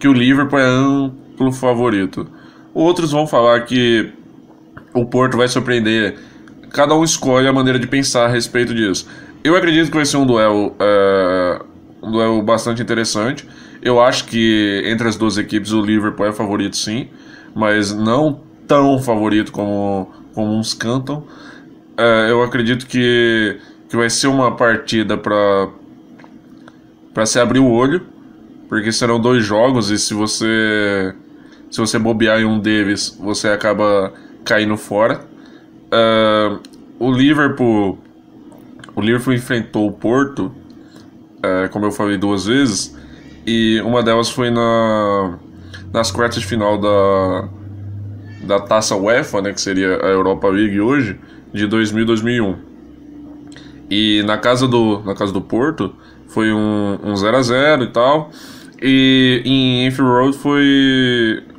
o Liverpool é amplo favorito. Outros vão falar que o Porto vai surpreender. Cada um escolhe a maneira de pensar a respeito disso. Eu acredito que vai ser um duelo bastante interessante. Eu acho que entre as duas equipes o Liverpool é favorito, sim, mas não tão favorito como uns cantam. Eu acredito que vai ser uma partida para se abrir o olho, porque serão 2 jogos e se você bobear em um deles, você acaba caindo fora. O Liverpool enfrentou o Porto, como eu falei, 2 vezes, e uma delas foi nas quartas de final da Taça UEFA, né, que seria a Europa League hoje, de 2000 e 2001. E na casa do Porto foi um 0-0 e tal, E em Anfield Road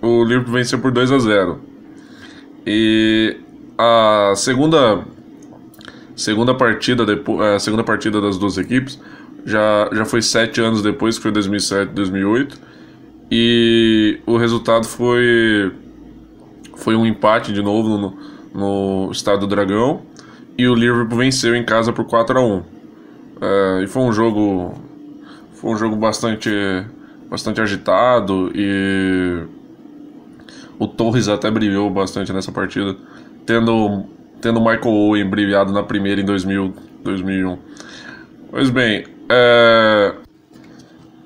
o Liverpool venceu por 2-0. E a segunda partida das duas equipes já foi 7 anos depois, que foi 2007, 2008. E o resultado foi um empate de novo no Estádio do Dragão. E o Liverpool venceu em casa por 4-1. E foi um jogo bastante agitado, e o Torres até brilhou bastante nessa partida, tendo o Michael Owen brilhado na primeira em 2001. Pois bem,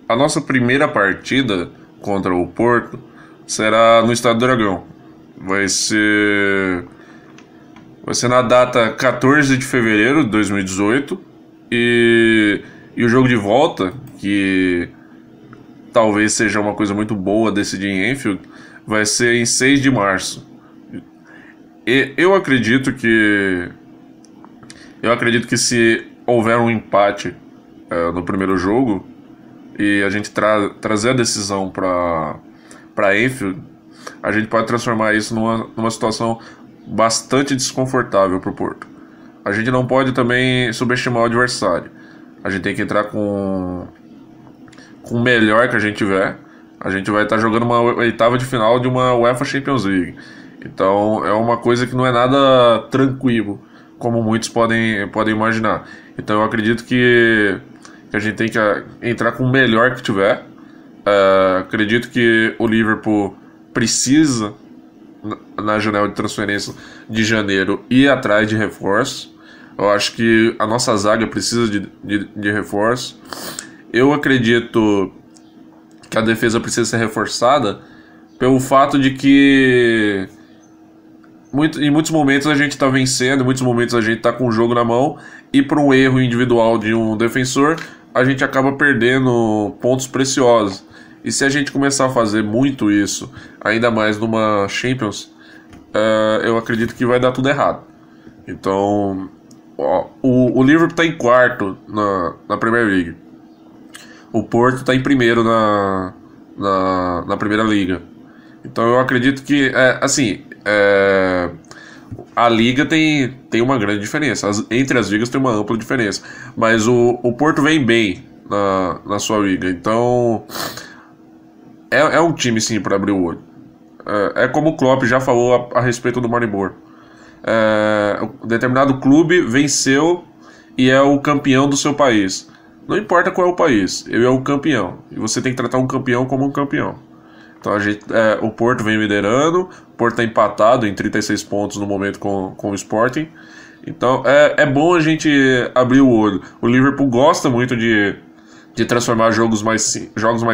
a nossa primeira partida contra o Porto será no Estádio do Dragão. Vai ser na data 14 de fevereiro de 2018. E o jogo de volta, que talvez seja uma coisa muito boa decidir em Anfield, vai ser em 6 de março. E eu acredito que se houver um empate no primeiro jogo e a gente trazer a decisão para Anfield, a gente pode transformar isso numa situação bastante desconfortável para o Porto. A gente não pode também subestimar o adversário. A gente tem que entrar com o melhor que a gente tiver. A gente vai estar jogando uma oitava de final de uma UEFA Champions League. Então é uma coisa que não é nada tranquilo, como muitos podem imaginar. Então eu acredito que a gente tem que entrar com o melhor que tiver. Acredito que o Liverpool precisa, na janela de transferência de janeiro, ir atrás de reforço. Eu acho que a nossa zaga precisa de reforço. Eu acredito que a defesa precisa ser reforçada pelo fato de que em muitos momentos a gente está vencendo, em muitos momentos a gente está com o jogo na mão, e por um erro individual de um defensor, a gente acaba perdendo pontos preciosos. E se a gente começar a fazer muito isso, ainda mais numa Champions, eu acredito que vai dar tudo errado. Então, o Liverpool está em quarto na Premier League. O Porto está em primeiro na Primeira Liga. Então eu acredito que a Liga tem uma grande diferença. Entre as ligas tem uma ampla diferença. Mas o Porto vem bem na sua liga. Então é um time sim para abrir o olho. É como o Klopp já falou a respeito do Maribor. Determinado clube venceu e é o campeão do seu país. Não importa qual é o país, ele é o campeão. E você tem que tratar um campeão como um campeão. Então o Porto vem liderando, o Porto está empatado em 36 pontos no momento com o Sporting. Então é bom a gente abrir o olho. O Liverpool gosta muito de transformar jogos mais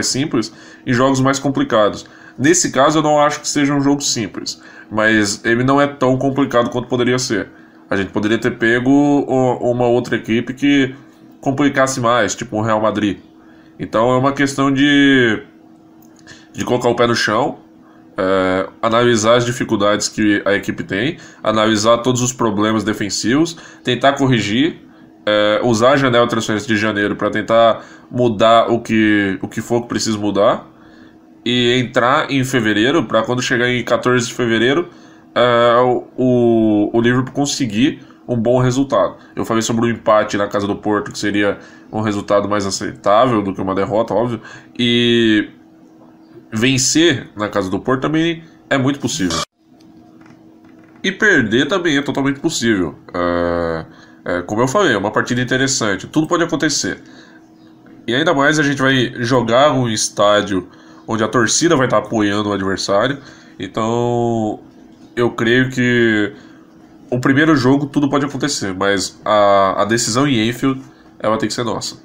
simples em jogos mais complicados. Nesse caso eu não acho que seja um jogo simples, mas ele não é tão complicado quanto poderia ser. A gente poderia ter pego uma outra equipe que complicasse mais, tipo o Real Madrid. Então é uma questão de colocar o pé no chão, analisar as dificuldades que a equipe tem, analisar todos os problemas defensivos, tentar corrigir, usar a janela de transferência de janeiro para tentar mudar o que for que precisa mudar, e entrar em fevereiro, para quando chegar em 14 de fevereiro, o Liverpool conseguir um bom resultado. Eu falei sobre o empate na casa do Porto, que seria um resultado mais aceitável do que uma derrota, óbvio, e vencer na casa do Porto também é muito possível. E perder também é totalmente possível. Como eu falei, é uma partida interessante, tudo pode acontecer. E ainda mais a gente vai jogar um estádio onde a torcida vai estar apoiando o adversário. Então eu creio que o primeiro jogo tudo pode acontecer, mas a decisão em Anfield ela tem que ser nossa.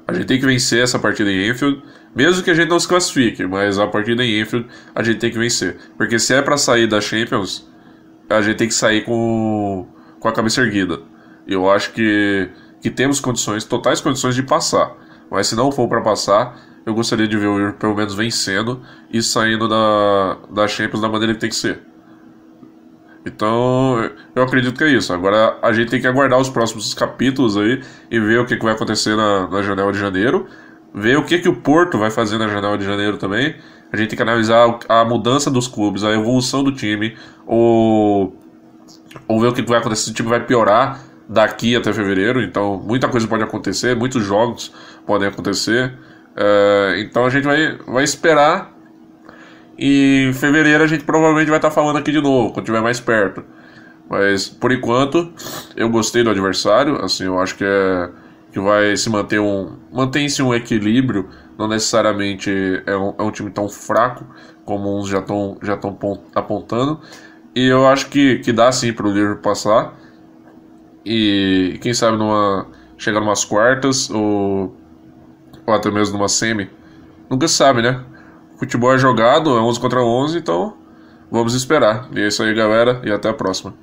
A gente tem que vencer essa partida em Anfield, mesmo que a gente não se classifique, mas a partida em Anfield a gente tem que vencer. Porque se é para sair da Champions, a gente tem que sair com a cabeça erguida. Eu acho que temos totais condições de passar. Mas se não for para passar, eu gostaria de ver o Liverpool pelo menos vencendo e saindo da Champions da maneira que tem que ser. Então, eu acredito que é isso. Agora a gente tem que aguardar os próximos capítulos aí e ver o que vai acontecer na janela de janeiro. ver o que o Porto vai fazer na janela de janeiro também. A gente tem que analisar a mudança dos clubes, a evolução do time, ou ver o que vai acontecer, se o time vai piorar daqui até fevereiro. Então muita coisa pode acontecer, muitos jogos podem acontecer. Então a gente vai esperar, e em fevereiro a gente provavelmente vai estar falando aqui de novo, quando estiver mais perto. Mas por enquanto eu gostei do adversário, assim, eu acho que vai se manter mantém-se um equilíbrio. Não necessariamente é um time tão fraco como uns já estão apontando. E eu acho que dá sim para o Liverpool passar. E quem sabe chegar numas quartas ou até mesmo numa semi. Nunca se sabe, né? Futebol é jogado, é 11 contra 11, então vamos esperar. E é isso aí, galera, e até a próxima.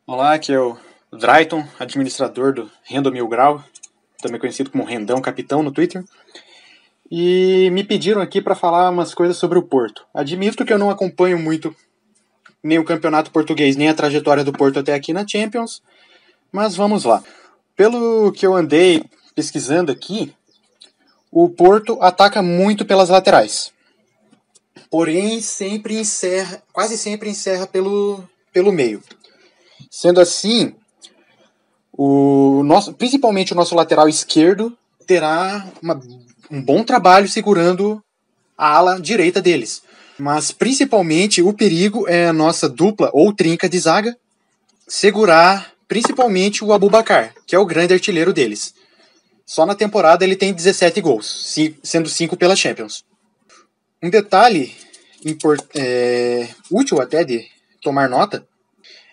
Olá, aqui é o Drayton, administrador do Renda Mil Grau, também conhecido como Rendão Capitão no Twitter, e me pediram aqui para falar umas coisas sobre o Porto. Admito que eu não acompanho muito nem o campeonato português, nem a trajetória do Porto até aqui na Champions, mas vamos lá. Pelo que eu andei pesquisando aqui, o Porto ataca muito pelas laterais, porém quase sempre encerra pelo meio. Sendo assim, principalmente o nosso lateral esquerdo terá um bom trabalho segurando a ala direita deles. Mas principalmente o perigo é a nossa dupla ou trinca de zaga segurar principalmente o Aboubakar, que é o grande artilheiro deles. Só na temporada ele tem 17 gols, sendo 5 pela Champions. Um detalhe útil até de tomar nota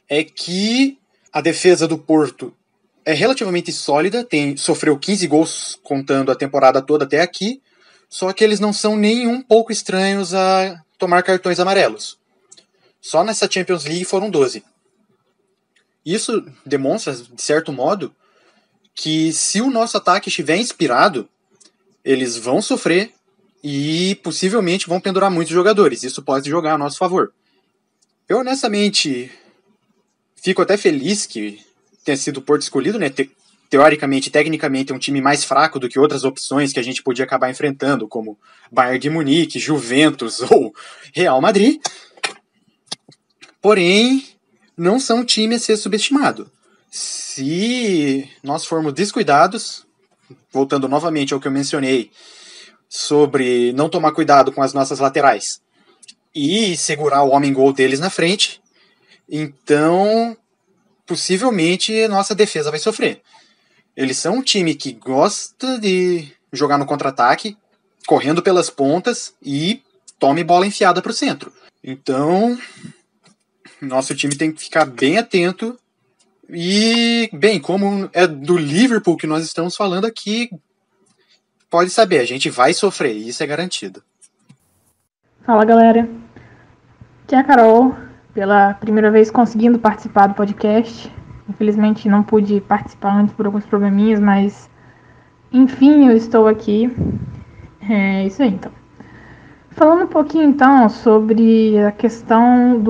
é que a defesa do Porto é relativamente sólida, sofreu 15 gols contando a temporada toda até aqui, só que eles não são nem um pouco estranhos a tomar cartões amarelos. Só nessa Champions League foram 12. Isso demonstra, de certo modo, que se o nosso ataque estiver inspirado, eles vão sofrer e possivelmente vão pendurar muitos jogadores. Isso pode jogar a nosso favor. Eu honestamente fico até feliz que tenha sido o Porto escolhido, né? Teoricamente, tecnicamente, é um time mais fraco do que outras opções que a gente podia acabar enfrentando, como Bayern de Munique, Juventus ou Real Madrid. Porém, não são um time a ser subestimado. Se nós formos descuidados, voltando novamente ao que eu mencionei sobre não tomar cuidado com as nossas laterais e segurar o homem-gol deles na frente, então possivelmente nossa defesa vai sofrer. Eles são um time que gosta de jogar no contra-ataque, correndo pelas pontas e tome bola enfiada para o centro. Então, nosso time tem que ficar bem atento. E, bem, como é do Liverpool que nós estamos falando aqui, pode saber, a gente vai sofrer, e isso é garantido. Fala, galera. Aqui é a Carol, pela primeira vez conseguindo participar do podcast. Infelizmente não pude participar antes por alguns probleminhas, mas enfim, eu estou aqui. É isso aí, então. Falando um pouquinho, então, sobre a questão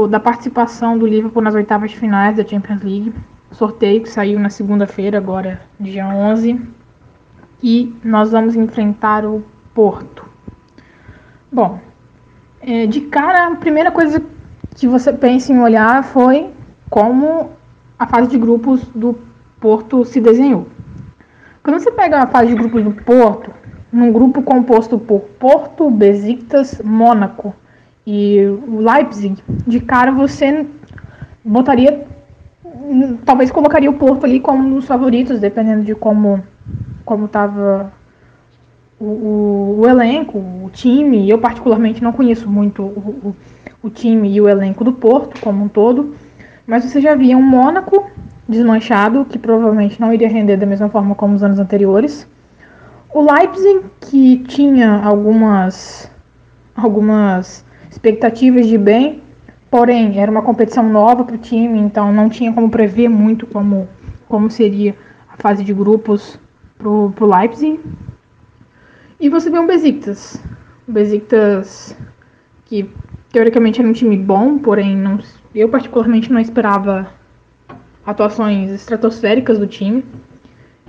da participação do Liverpool nas oitavas de finais da Champions League. Sorteio que saiu na segunda-feira, agora, dia 11. E nós vamos enfrentar o Porto. Bom, de cara, a primeira coisa que você pensa em olhar foi como a fase de grupos do Porto se desenhou. Quando você pega a fase de grupos do Porto, num grupo composto por Porto, Besiktas, Mônaco e o Leipzig, de cara você talvez colocaria o Porto ali como um dos favoritos, dependendo de como estava o elenco, o time. Eu particularmente não conheço muito o time e o elenco do Porto como um todo, mas você já via um Mônaco desmanchado, que provavelmente não iria render da mesma forma como os anos anteriores. O Leipzig, que tinha algumas expectativas de bem, porém era uma competição nova para o time, então não tinha como prever muito como seria a fase de grupos para o Leipzig. E você vê um Besiktas. O Besiktas, que teoricamente era um time bom, porém eu particularmente não esperava atuações estratosféricas do time.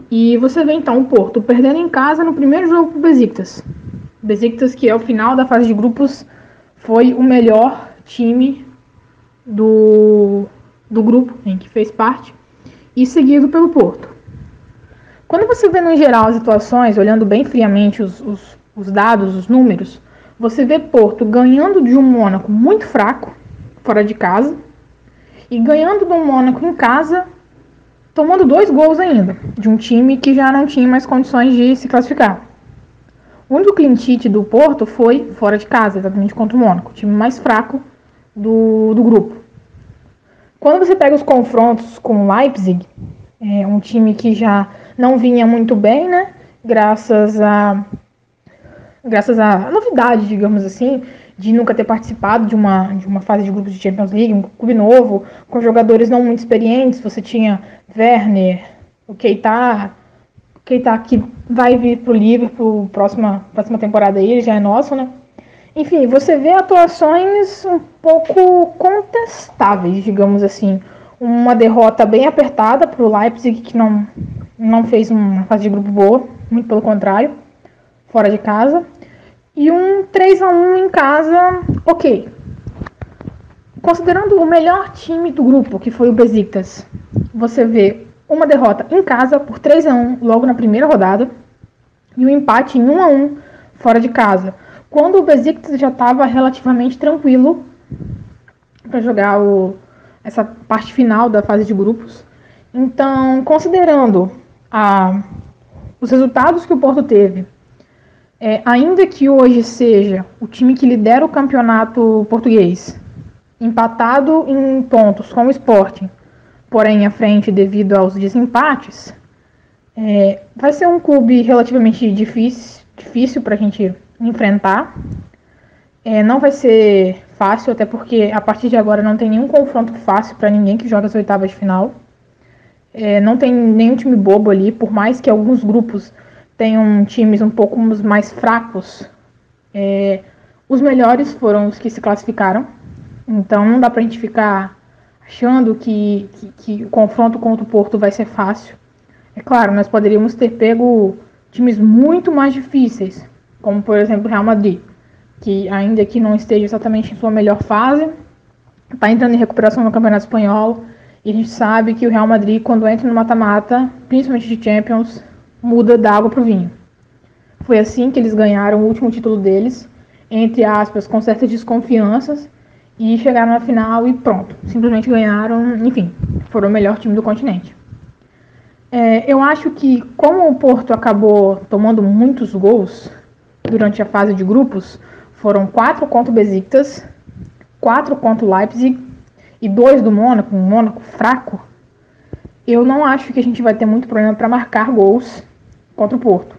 E você vê então o Porto perdendo em casa no primeiro jogo pro Besiktas. Besiktas, que é o final da fase de grupos, foi o melhor time do grupo em que fez parte, e seguido pelo Porto. Quando você vê no geral as situações, olhando bem friamente os dados, os números, você vê Porto ganhando de um Mônaco muito fraco, fora de casa, e ganhando de um Mônaco em casa, tomando 2 gols ainda, de um time que já não tinha mais condições de se classificar. O único clean sheet do Porto foi fora de casa, exatamente contra o Mônaco, o time mais fraco do grupo. Quando você pega os confrontos com o Leipzig, um time que já não vinha muito bem, né? Graças à novidade, digamos assim, de nunca ter participado de uma fase de grupos de Champions League, um clube novo, com jogadores não muito experientes. Você tinha Werner, o Keita que vai vir pro Liverpool próxima temporada aí, ele já é nosso, né? Enfim, você vê atuações um pouco contestáveis, digamos assim. Uma derrota bem apertada para o Leipzig, que não fez uma fase de grupo boa, muito pelo contrário, fora de casa. E um 3-1 em casa, ok. Considerando o melhor time do grupo, que foi o Besiktas, você vê uma derrota em casa por 3-1 logo na primeira rodada e um empate em 1-1 fora de casa, quando o Besiktas já estava relativamente tranquilo para jogar essa parte final da fase de grupos. Então, considerando os resultados que o Porto teve, ainda que hoje seja o time que lidera o campeonato português, empatado em pontos com o Sporting, porém à frente devido aos desempates, vai ser um clube relativamente difícil para a gente enfrentar. Não vai ser fácil, até porque a partir de agora não tem nenhum confronto fácil para ninguém que joga as oitavas de final. Não tem nenhum time bobo ali, por mais que alguns grupos tenham times um pouco mais fracos. Os melhores foram os que se classificaram, então não dá pra gente ficar achando que o confronto contra o Porto vai ser fácil. É claro, nós poderíamos ter pego times muito mais difíceis, como por exemplo o Real Madrid, que ainda que não esteja exatamente em sua melhor fase, está entrando em recuperação no Campeonato Espanhol, e a gente sabe que o Real Madrid, quando entra no mata-mata, principalmente de Champions, muda da água para o vinho. Foi assim que eles ganharam o último título deles, entre aspas, com certas desconfianças, e chegaram na final e pronto, simplesmente ganharam, enfim, foram o melhor time do continente. Eu acho que, como o Porto acabou tomando muitos gols durante a fase de grupos, foram 4 contra o Besiktas, 4 contra o Leipzig e 2 do Mônaco, um Mônaco fraco. Eu não acho que a gente vai ter muito problema para marcar gols contra o Porto.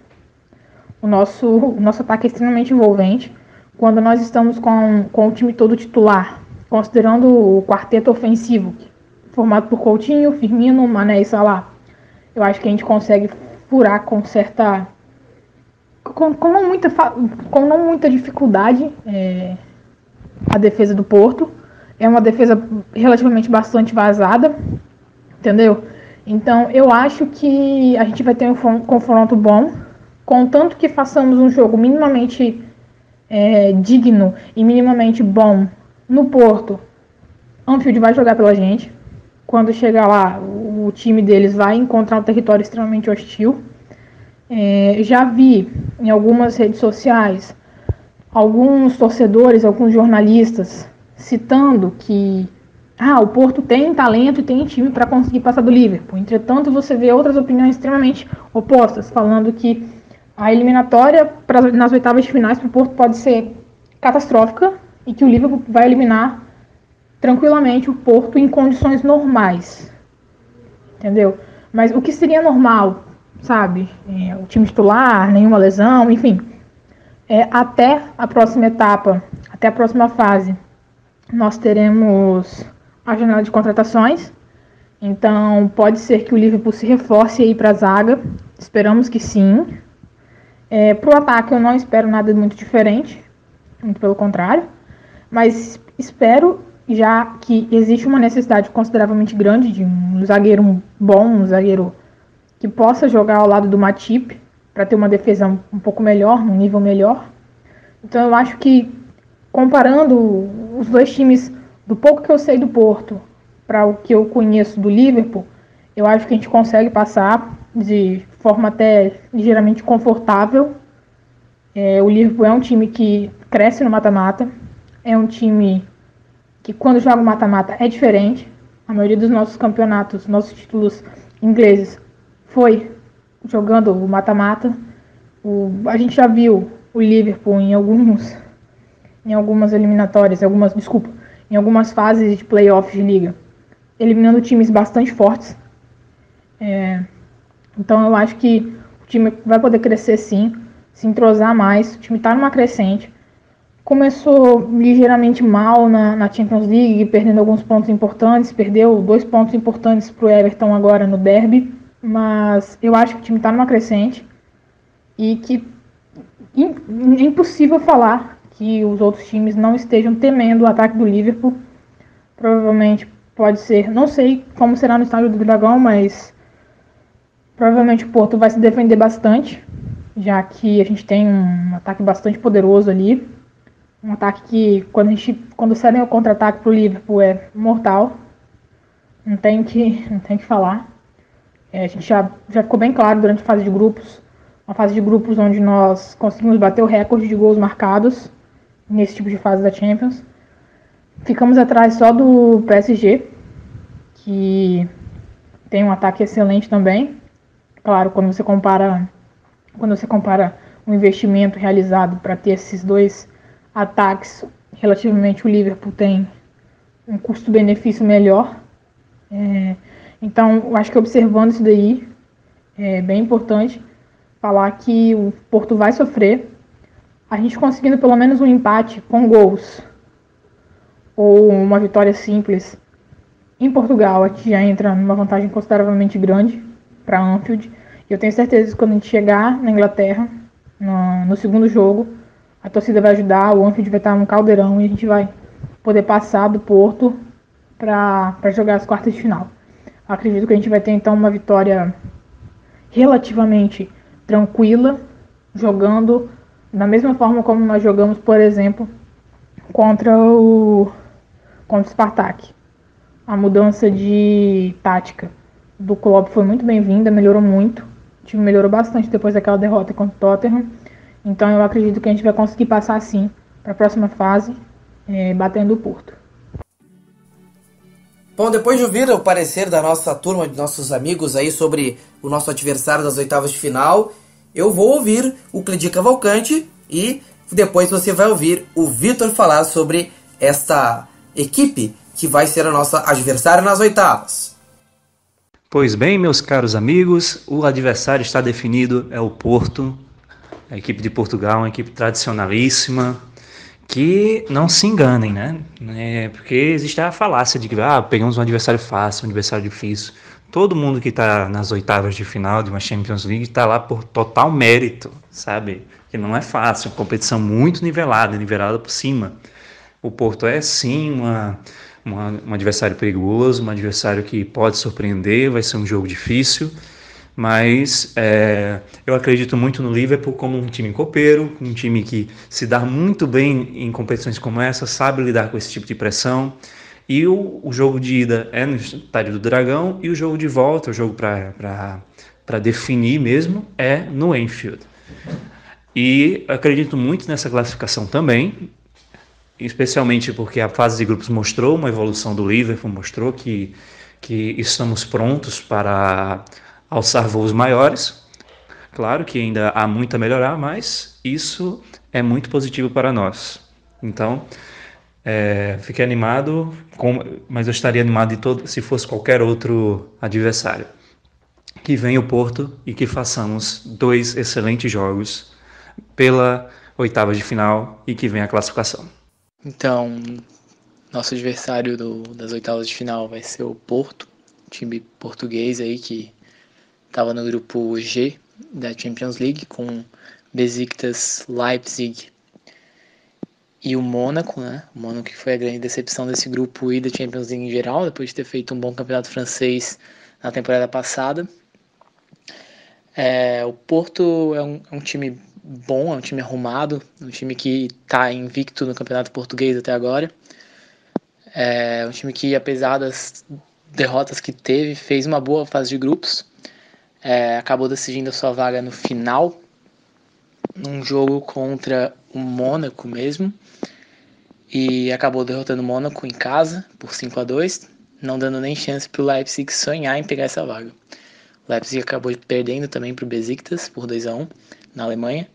O nosso ataque é extremamente envolvente. Quando nós estamos com o time todo titular, considerando o quarteto ofensivo, formado por Coutinho, Firmino, Mané e Salah, eu acho que a gente consegue furar com não muita dificuldade a defesa do Porto. É uma defesa relativamente bastante vazada, entendeu? Então eu acho que a gente vai ter um confronto bom, contanto que façamos um jogo minimamente digno e minimamente bom no Porto. Anfield vai jogar pela gente. Quando chegar lá, o time deles vai encontrar um território extremamente hostil. Já vi em algumas redes sociais alguns torcedores, alguns jornalistas citando que o Porto tem talento e tem time para conseguir passar do Liverpool. Entretanto, você vê outras opiniões extremamente opostas, falando que a eliminatória nas oitavas de finais para o Porto pode ser catastrófica e que o Liverpool vai eliminar tranquilamente o Porto em condições normais. Entendeu? Mas o que seria normal, sabe? O time titular, nenhuma lesão, enfim. Até a próxima etapa, até a próxima fase, nós teremos a janela de contratações. Então pode ser que o Liverpool se reforce aí para a zaga. Esperamos que sim. Para o ataque eu não espero nada muito diferente, muito pelo contrário. Mas espero, já que existe uma necessidade consideravelmente grande de um zagueiro bom, um zagueiro que possa jogar ao lado do Matip para ter uma defesa um pouco melhor, num nível melhor. Então eu acho que, comparando os dois times, do pouco que eu sei do Porto para o que eu conheço do Liverpool, eu acho que a gente consegue passar de forma até ligeiramente confortável. O Liverpool é um time que cresce no mata-mata, é um time que quando joga o mata-mata é diferente. A maioria dos nossos campeonatos, nossos títulos ingleses foi jogando o mata-mata. A gente já viu o Liverpool em algumas eliminatórias, em algumas fases de playoffs de liga, eliminando times bastante fortes. Então eu acho que o time vai poder crescer sim, se entrosar mais. O time está numa crescente. Começou ligeiramente mal na Champions League, perdendo alguns pontos importantes. Perdeu 2 pontos importantes para o Everton agora no derby. Mas eu acho que o time está numa crescente e que é impossível falar que os outros times não estejam temendo o ataque do Liverpool. Provavelmente pode ser, não sei como será no estádio do Dragão, mas provavelmente o Porto vai se defender bastante, já que a gente tem um ataque bastante poderoso ali. Um ataque que, quando cedem o contra-ataque para o Liverpool, é mortal. Não tem que falar. A gente já ficou bem claro durante a fase de grupos. Uma fase de grupos onde nós conseguimos bater o recorde de gols marcados nesse tipo de fase da Champions. Ficamos atrás só do PSG, que tem um ataque excelente também. Claro, quando você compara o investimento realizado para ter esses dois ataques, relativamente o Liverpool tem um custo-benefício melhor. Então, eu acho que observando isso daí, é bem importante falar que o Porto vai sofrer. A gente conseguindo pelo menos um empate com gols ou uma vitória simples em Portugal, a gente já entra numa vantagem consideravelmente grande para Anfield. E eu tenho certeza que quando a gente chegar na Inglaterra, no segundo jogo, a torcida vai ajudar, o Anfield vai estar um caldeirão e a gente vai poder passar do Porto para jogar as quartas de final. Acredito que a gente vai ter então uma vitória relativamente tranquila, jogando da mesma forma como nós jogamos, por exemplo, contra o Spartak. A mudança de tática do Klopp foi muito bem-vinda, melhorou muito. O time melhorou bastante depois daquela derrota contra o Tottenham. Então eu acredito que a gente vai conseguir passar sim para a próxima fase, batendo o Porto. Bom, depois de ouvir o parecer da nossa turma, de nossos amigos aí sobre o nosso adversário das oitavas de final, eu vou ouvir o Cledir Cavalcante e depois você vai ouvir o Vitor falar sobre esta equipe que vai ser a nossa adversária nas oitavas. Pois bem, meus caros amigos, o adversário está definido, é o Porto, a equipe de Portugal, uma equipe tradicionalíssima, que não se enganem, né? Porque existe a falácia de que pegamos um adversário fácil, um adversário difícil. Todo mundo que está nas oitavas de final de uma Champions League está lá por total mérito, sabe? Que não é fácil, competição muito nivelada por cima. O Porto é sim um adversário perigoso, um adversário que pode surpreender, vai ser um jogo difícil. Mas eu acredito muito no Liverpool como um time copeiro, um time que se dá muito bem em competições como essa, sabe lidar com esse tipo de pressão. E o jogo de ida é no Estádio do Dragão e o jogo de volta, o jogo para definir mesmo, é no Anfield. E acredito muito nessa classificação também, especialmente porque a fase de grupos mostrou uma evolução do Liverpool, mostrou que estamos prontos para alçar voos maiores. Claro que ainda há muito a melhorar, mas isso é muito positivo para nós. Então, fiquei animado, mas eu estaria animado se fosse qualquer outro adversário. Que venha o Porto e que façamos 2 excelentes jogos pela oitava de final e que venha a classificação. Então, nosso adversário das oitavas de final vai ser o Porto, time português aí que estava no grupo G da Champions League com Besiktas, Leipzig e o Mônaco, né? O Mônaco que foi a grande decepção desse grupo e da Champions League em geral, depois de ter feito um bom campeonato francês na temporada passada. O Porto é um time bom, é um time arrumado, um time que está invicto no Campeonato Português até agora. É um time que, apesar das derrotas que teve, fez uma boa fase de grupos. Acabou decidindo a sua vaga no final, num jogo contra o Mônaco mesmo, e acabou derrotando o Mônaco em casa por 5-2, não dando nem chance para o Leipzig sonhar em pegar essa vaga. O Leipzig acabou perdendo também para o Besiktas por 2-1 na Alemanha,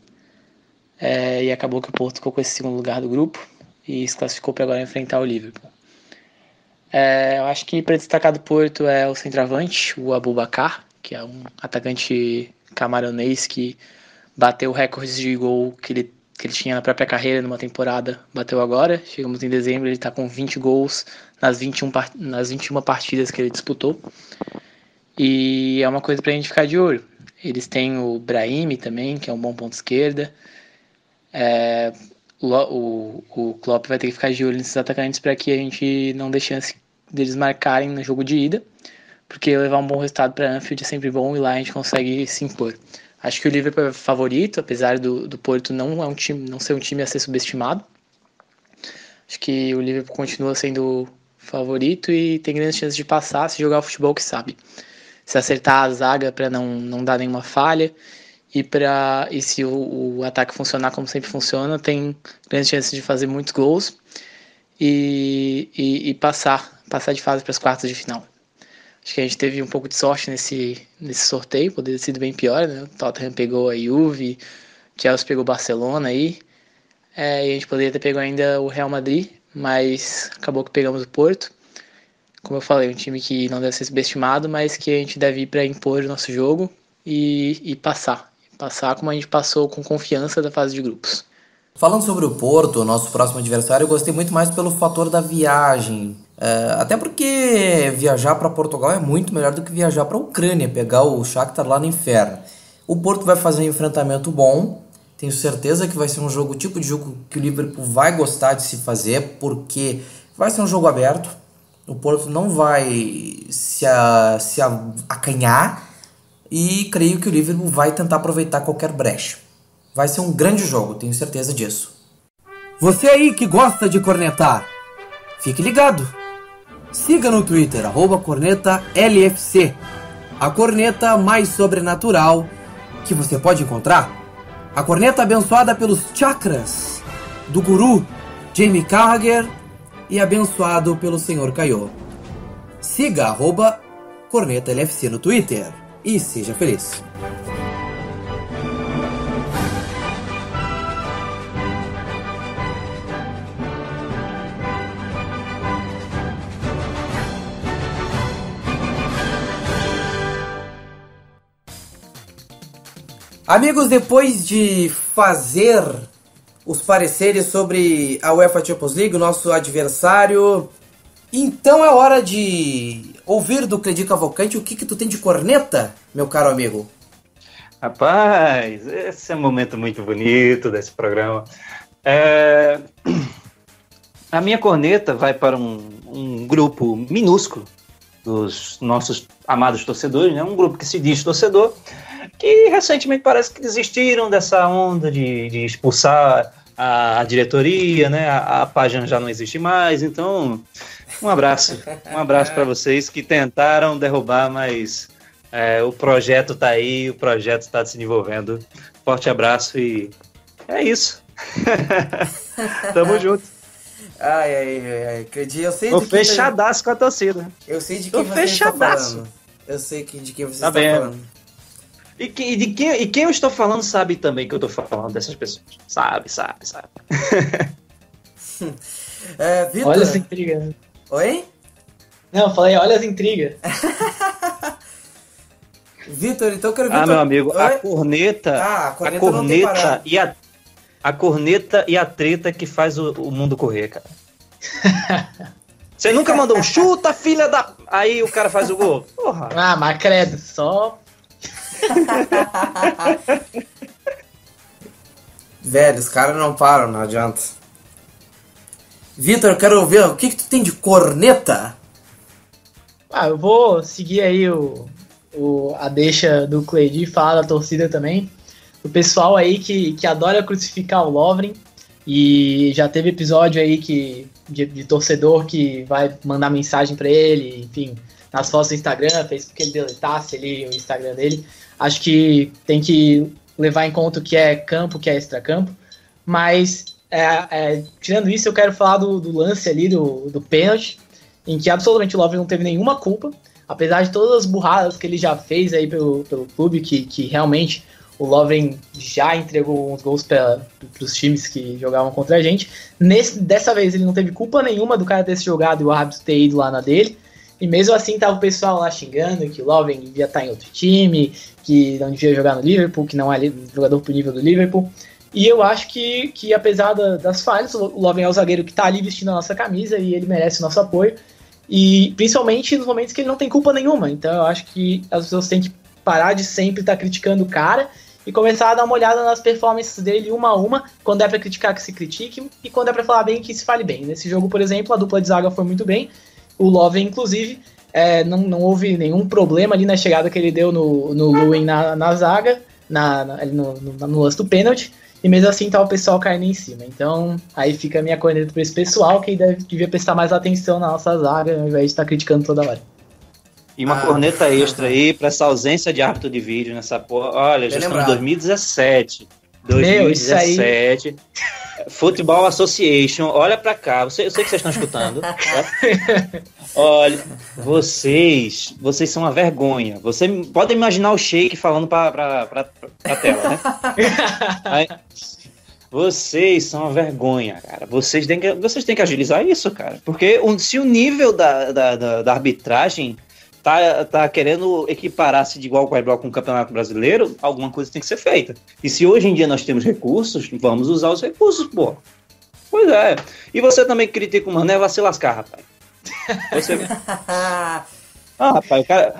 e acabou que o Porto ficou com esse segundo lugar do grupo e se classificou para agora enfrentar o Liverpool. Eu acho que para destacar do Porto é o centroavante, o Aboubakar, que é um atacante camaronês que bateu recordes de gol que ele tinha na própria carreira numa temporada, bateu agora. Chegamos em dezembro, ele está com 20 gols nas 21 partidas que ele disputou. E é uma coisa para a gente ficar de olho. Eles têm o Brahim também, que é um bom ponto esquerda. O Klopp vai ter que ficar de olho nesses atacantes para que a gente não dê chance deles marcarem no jogo de ida, porque levar um bom resultado para Anfield é sempre bom e lá a gente consegue se impor. Acho que o Liverpool é favorito, apesar do Porto não ser um time a ser subestimado. Acho que o Liverpool continua sendo favorito e tem grandes chances de passar se jogar o futebol que sabe. Se acertar a zaga para não dar nenhuma falha e se o ataque funcionar como sempre funciona, tem grandes chances de fazer muitos gols e passar de fase para as quartas de final. Acho que a gente teve um pouco de sorte nesse sorteio, poderia ter sido bem pior, né? O Tottenham pegou a Juve, Chelsea pegou o Barcelona aí, e a gente poderia ter pego ainda o Real Madrid, mas acabou que pegamos o Porto. Como eu falei, um time que não deve ser subestimado, mas que a gente deve ir para impor o nosso jogo e passar como a gente passou com confiança da fase de grupos. Falando sobre o Porto, nosso próximo adversário, eu gostei muito mais pelo fator da viagem. Até porque viajar para Portugal é muito melhor do que viajar para a Ucrânia, pegar o Shakhtar lá no inferno. O Porto vai fazer um enfrentamento bom, tenho certeza que vai ser um tipo de jogo que o Liverpool vai gostar de se fazer, porque vai ser um jogo aberto, o Porto não vai se acanhar e creio que o Liverpool vai tentar aproveitar qualquer brecha. Vai ser um grande jogo, tenho certeza disso. Você aí que gosta de cornetar, fique ligado. Siga no Twitter, @cornetalfc, a corneta mais sobrenatural que você pode encontrar. A corneta abençoada pelos chakras do guru Jamie Carragher e abençoado pelo Senhor Kaiô. Siga @cornetalfc no Twitter e seja feliz. Amigos, depois de fazer os pareceres sobre a UEFA Champions League, o nosso adversário, então é hora de ouvir do Cledir Cavalcante o que tu tem de corneta, meu caro amigo. Rapaz, esse é um momento muito bonito desse programa. A minha corneta vai para um grupo minúsculo dos nossos amados torcedores, né? Um grupo que se diz torcedor, que recentemente parece que desistiram dessa onda de expulsar a diretoria, né? A página já não existe mais, então um abraço para vocês que tentaram derrubar, mas o projeto tá aí, o projeto está se desenvolvendo. Forte abraço e é isso. Tamo junto. Ai, Cledir, eu sei Tô fechadaço com a torcida. Eu sei de quem você está falando. Eu sei de quem você está falando. E quem eu estou falando sabe também que eu estou falando dessas pessoas. Sabe. Vitor. Olha as intrigas. Oi? Não, eu falei, olha as intrigas. Vitor, então eu quero ver... meu amigo, a corneta e a treta que faz o mundo correr, cara. Você nunca mandou um chuta, filha da... Aí o cara faz o gol. Porra. Mas credo, só... Velho, os caras não param, não adianta. Vitor, eu quero ver o que tu tem de corneta. Eu vou seguir aí o a deixa do Cleide falar da torcida também. O pessoal aí que adora crucificar o Lovren, e já teve episódio aí de torcedor que vai mandar mensagem pra ele, enfim, nas fotos do Instagram, fez com que ele deletasse ali o Instagram dele. Acho que tem que levar em conta o que é campo, o que é extracampo, mas tirando isso, eu quero falar do lance ali, do pênalti, em que absolutamente o Lovren não teve nenhuma culpa, apesar de todas as burradas que ele já fez aí pelo clube, que realmente o Lovren já entregou uns gols para os times que jogavam contra a gente. Dessa vez ele não teve culpa nenhuma do cara ter se jogado e o árbitro ter ido lá na dele, e mesmo assim tava o pessoal lá xingando que o Lovren devia estar em outro time, que não devia jogar no Liverpool, que não é jogador pro nível do Liverpool. E eu acho que apesar das falhas, o Lovren é o zagueiro que está ali vestindo a nossa camisa e ele merece o nosso apoio. E principalmente nos momentos que ele não tem culpa nenhuma. Então eu acho que as pessoas têm que parar de sempre estar criticando o cara e começar a dar uma olhada nas performances dele uma a uma. Quando é para criticar, que se critique, e quando é para falar bem, que se fale bem. Nesse jogo, por exemplo, a dupla de zaga foi muito bem. O Lovren, inclusive, não houve nenhum problema ali na chegada que ele deu no Lewin na zaga, no lance do pênalti. E mesmo assim tá o pessoal caindo em cima. Então, aí fica a minha corneta pra esse pessoal que devia prestar mais atenção na nossa zaga, ao invés de estar criticando toda hora. E uma corneta extra aí pra essa ausência de árbitro de vídeo nessa porra. Olha, já estamos em 2017. 2017. Isso aí... Football Association, olha pra cá. Eu sei que vocês estão escutando. Tá? Olha, vocês são uma vergonha. Você pode imaginar o Sheik falando pra tela, né? Aí, vocês são uma vergonha, cara. Vocês têm que agilizar isso, cara. Porque se o nível da arbitragem tá querendo equiparar-se de igual para igual com o Campeonato Brasileiro, alguma coisa tem que ser feita. E se hoje em dia nós temos recursos, vamos usar os recursos, pô. Pois é. E você também critica o Mané, vai se lascar, rapaz. Você... rapaz, o cara,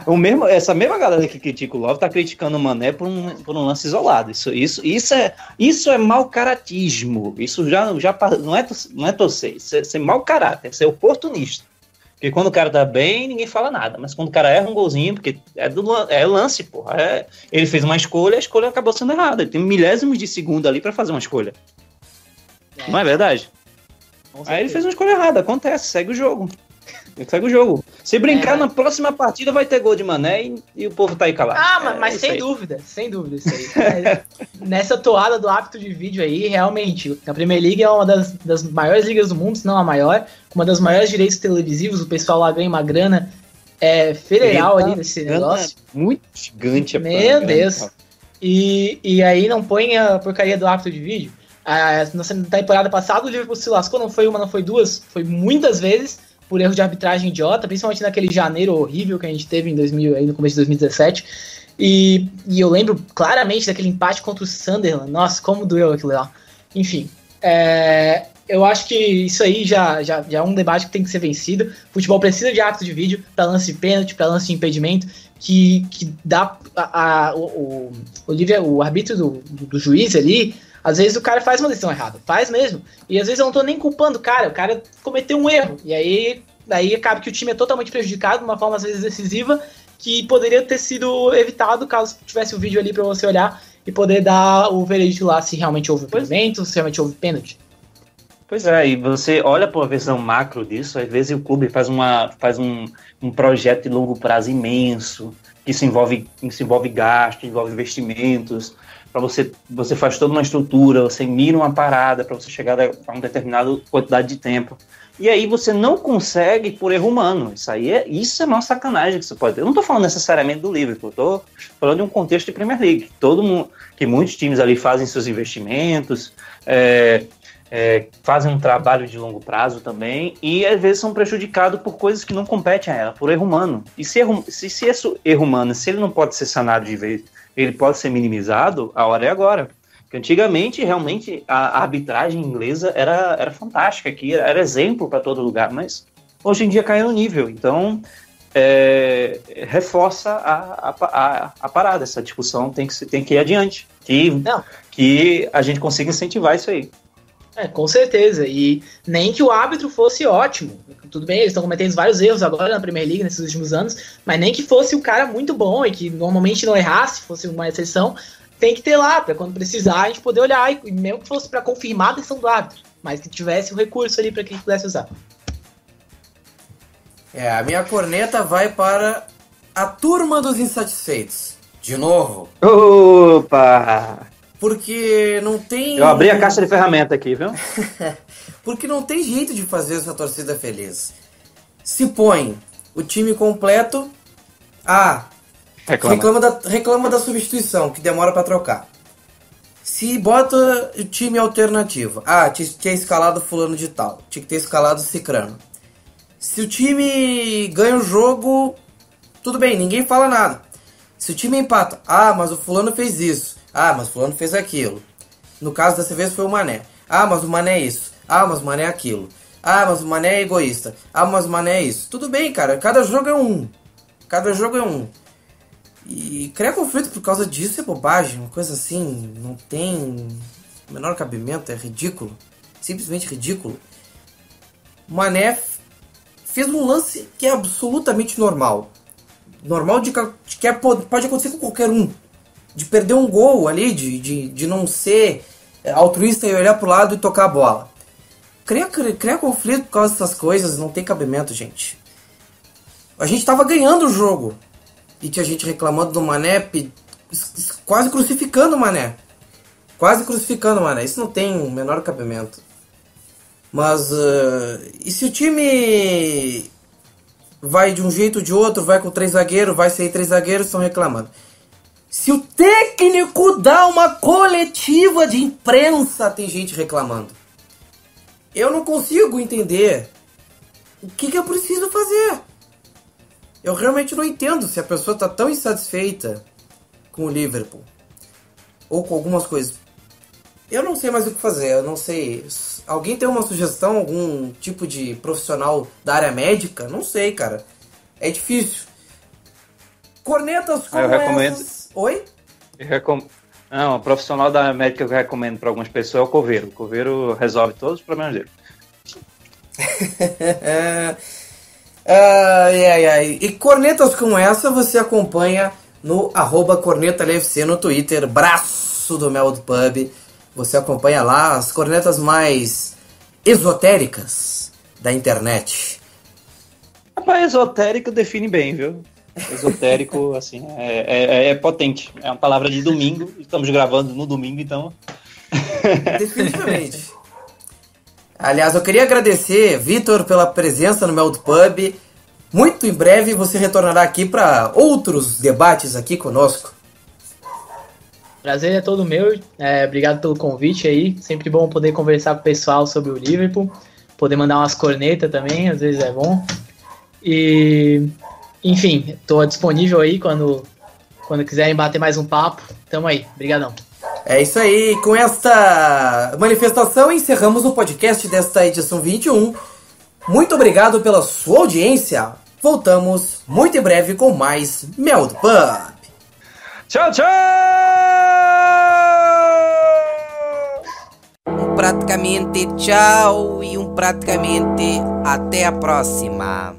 essa mesma galera que critica o Love tá criticando o Mané por um lance isolado. Isso é mau caratismo. Isso já não é torcer. Isso é mau caráter, isso é oportunista. Porque quando o cara tá bem, ninguém fala nada. Mas quando o cara erra um golzinho, porque é lance, porra. Ele fez uma escolha, a escolha acabou sendo errada. Ele tem milésimos de segundo ali pra fazer uma escolha. Não é verdade? Aí ele fez uma escolha errada, acontece, segue o jogo. Se brincar, na próxima partida vai ter gol de Mané e o povo tá aí calado. Mas sem dúvida isso aí. Nessa toada do hábito de vídeo aí, realmente, a Premier League é uma das maiores ligas do mundo, se não a maior, com uma das maiores direitos televisivos, o pessoal lá ganha uma grana federal ali nesse negócio. Muito gigante. Meu Deus. E aí não põe a porcaria do hábito de vídeo. Na temporada passada o Liverpool se lascou, não foi uma, não foi duas, foi muitas vezes, por erro de arbitragem idiota, principalmente naquele janeiro horrível que a gente teve aí no começo de 2017. E eu lembro claramente daquele empate contra o Sunderland. Nossa, como doeu aquilo lá. Enfim, eu acho que isso aí já é um debate que tem que ser vencido. O futebol precisa de árbitro de vídeo para lance de pênalti, para lance de impedimento, que dá o arbítrio do juiz ali. Às vezes o cara faz uma decisão errada, faz mesmo. E às vezes eu não tô nem culpando o cara cometeu um erro. E aí acaba que o time é totalmente prejudicado de uma forma às vezes decisiva, que poderia ter sido evitado caso tivesse o vídeo ali pra você olhar e poder dar o veredito lá se realmente houve impedimento, se realmente houve pênalti. Pois é, e você olha para uma visão macro disso, às vezes o clube faz um projeto de longo prazo imenso, que se envolve gasto, envolve investimentos. Para você faz toda uma estrutura, você mira uma parada para você chegar a uma determinada quantidade de tempo. E aí você não consegue por erro humano. Isso é uma sacanagem que você pode ter. Eu não estou falando necessariamente do Liverpool, estou falando de um contexto de Premier League. Que muitos times ali fazem seus investimentos, fazem um trabalho de longo prazo também, e às vezes são prejudicados por coisas que não competem a ela, por erro humano. E se esse erro humano, se ele não pode ser sanado de vez, ele pode ser minimizado, a hora é agora. Porque antigamente, realmente, a arbitragem inglesa era fantástica, aqui era exemplo para todo lugar, mas hoje em dia caiu no nível. Então, reforça a parada. Essa discussão tem que ir adiante. Que a gente consiga incentivar isso aí. Com certeza. E nem que o árbitro fosse ótimo. Tudo bem, eles estão cometendo vários erros agora na Premier League nesses últimos anos, mas nem que fosse um cara muito bom e que normalmente não errasse, fosse uma exceção, tem que ter lá, para quando precisar a gente poder olhar, e mesmo que fosse para confirmar a decisão do árbitro, mas que tivesse o recurso ali para quem pudesse usar. A minha corneta vai para a turma dos insatisfeitos. De novo. Opa! Porque não tem... Eu abri a caixa de ferramenta aqui, viu? Porque não tem jeito de fazer essa torcida feliz. Se põe o time completo, reclama da substituição, que demora para trocar. Se bota o time alternativo, tinha que ter escalado fulano de tal, tinha que ter escalado cicrano. Se o time ganha o jogo, tudo bem, ninguém fala nada. Se o time empata, mas o fulano fez isso, mas o fulano fez aquilo. No caso dessa vez foi o Mané. Mas o Mané é isso, mas o Mané é aquilo. Mas o Mané é egoísta, mas o Mané é isso. Tudo bem, cara, cada jogo é um. E criar conflito por causa disso é bobagem, uma coisa assim, não tem o menor cabimento, é ridículo, simplesmente ridículo. O Mané fez um lance que é absolutamente normal de que pode acontecer com qualquer um, de perder um gol ali, de não ser altruísta e olhar pro lado e tocar a bola. Criar conflito por causa dessas coisas não tem cabimento, gente. A gente tava ganhando o jogo e tinha gente reclamando do Mané, quase crucificando o Mané. Isso não tem o menor cabimento. Mas, e se o time vai de um jeito ou de outro, vai com 3 zagueiros, vai sair 3 zagueiros, estão reclamando. Se o técnico dá uma coletiva de imprensa, tem gente reclamando. Eu não consigo entender o que eu preciso fazer. Eu realmente não entendo se a pessoa está tão insatisfeita com o Liverpool ou com algumas coisas. Eu não sei mais o que fazer, eu não sei. Alguém tem uma sugestão, algum tipo de profissional da área médica? Não sei, cara. É difícil. Cornetas como eu recomendo. essas... Oi? Não, o profissional da área médica que eu recomendo para algumas pessoas é o Coveiro. O Coveiro resolve todos os problemas dele. E cornetas como essa você acompanha no @cornetalfc no Twitter, braço do Mel do Pub. Você acompanha lá as cornetas mais esotéricas da internet. Rapaz, esotérico define bem, viu? Esotérico, assim, é potente. É uma palavra de domingo. Estamos gravando no domingo, então... Definitivamente. Aliás, eu queria agradecer, Vitor, pela presença no Mel do Pub. Muito em breve você retornará aqui para outros debates aqui conosco. Prazer é todo meu. Obrigado pelo convite aí. Sempre bom poder conversar com o pessoal sobre o Liverpool. Poder mandar umas cornetas também, às vezes é bom. E, enfim, estou disponível aí quando quiserem bater mais um papo. Tamo aí. Obrigadão. É isso aí. Com esta manifestação, encerramos o podcast desta edição 21. Muito obrigado pela sua audiência. Voltamos muito em breve com mais Mel do Pub. Tchau, tchau! Praticamente tchau e praticamente até a próxima.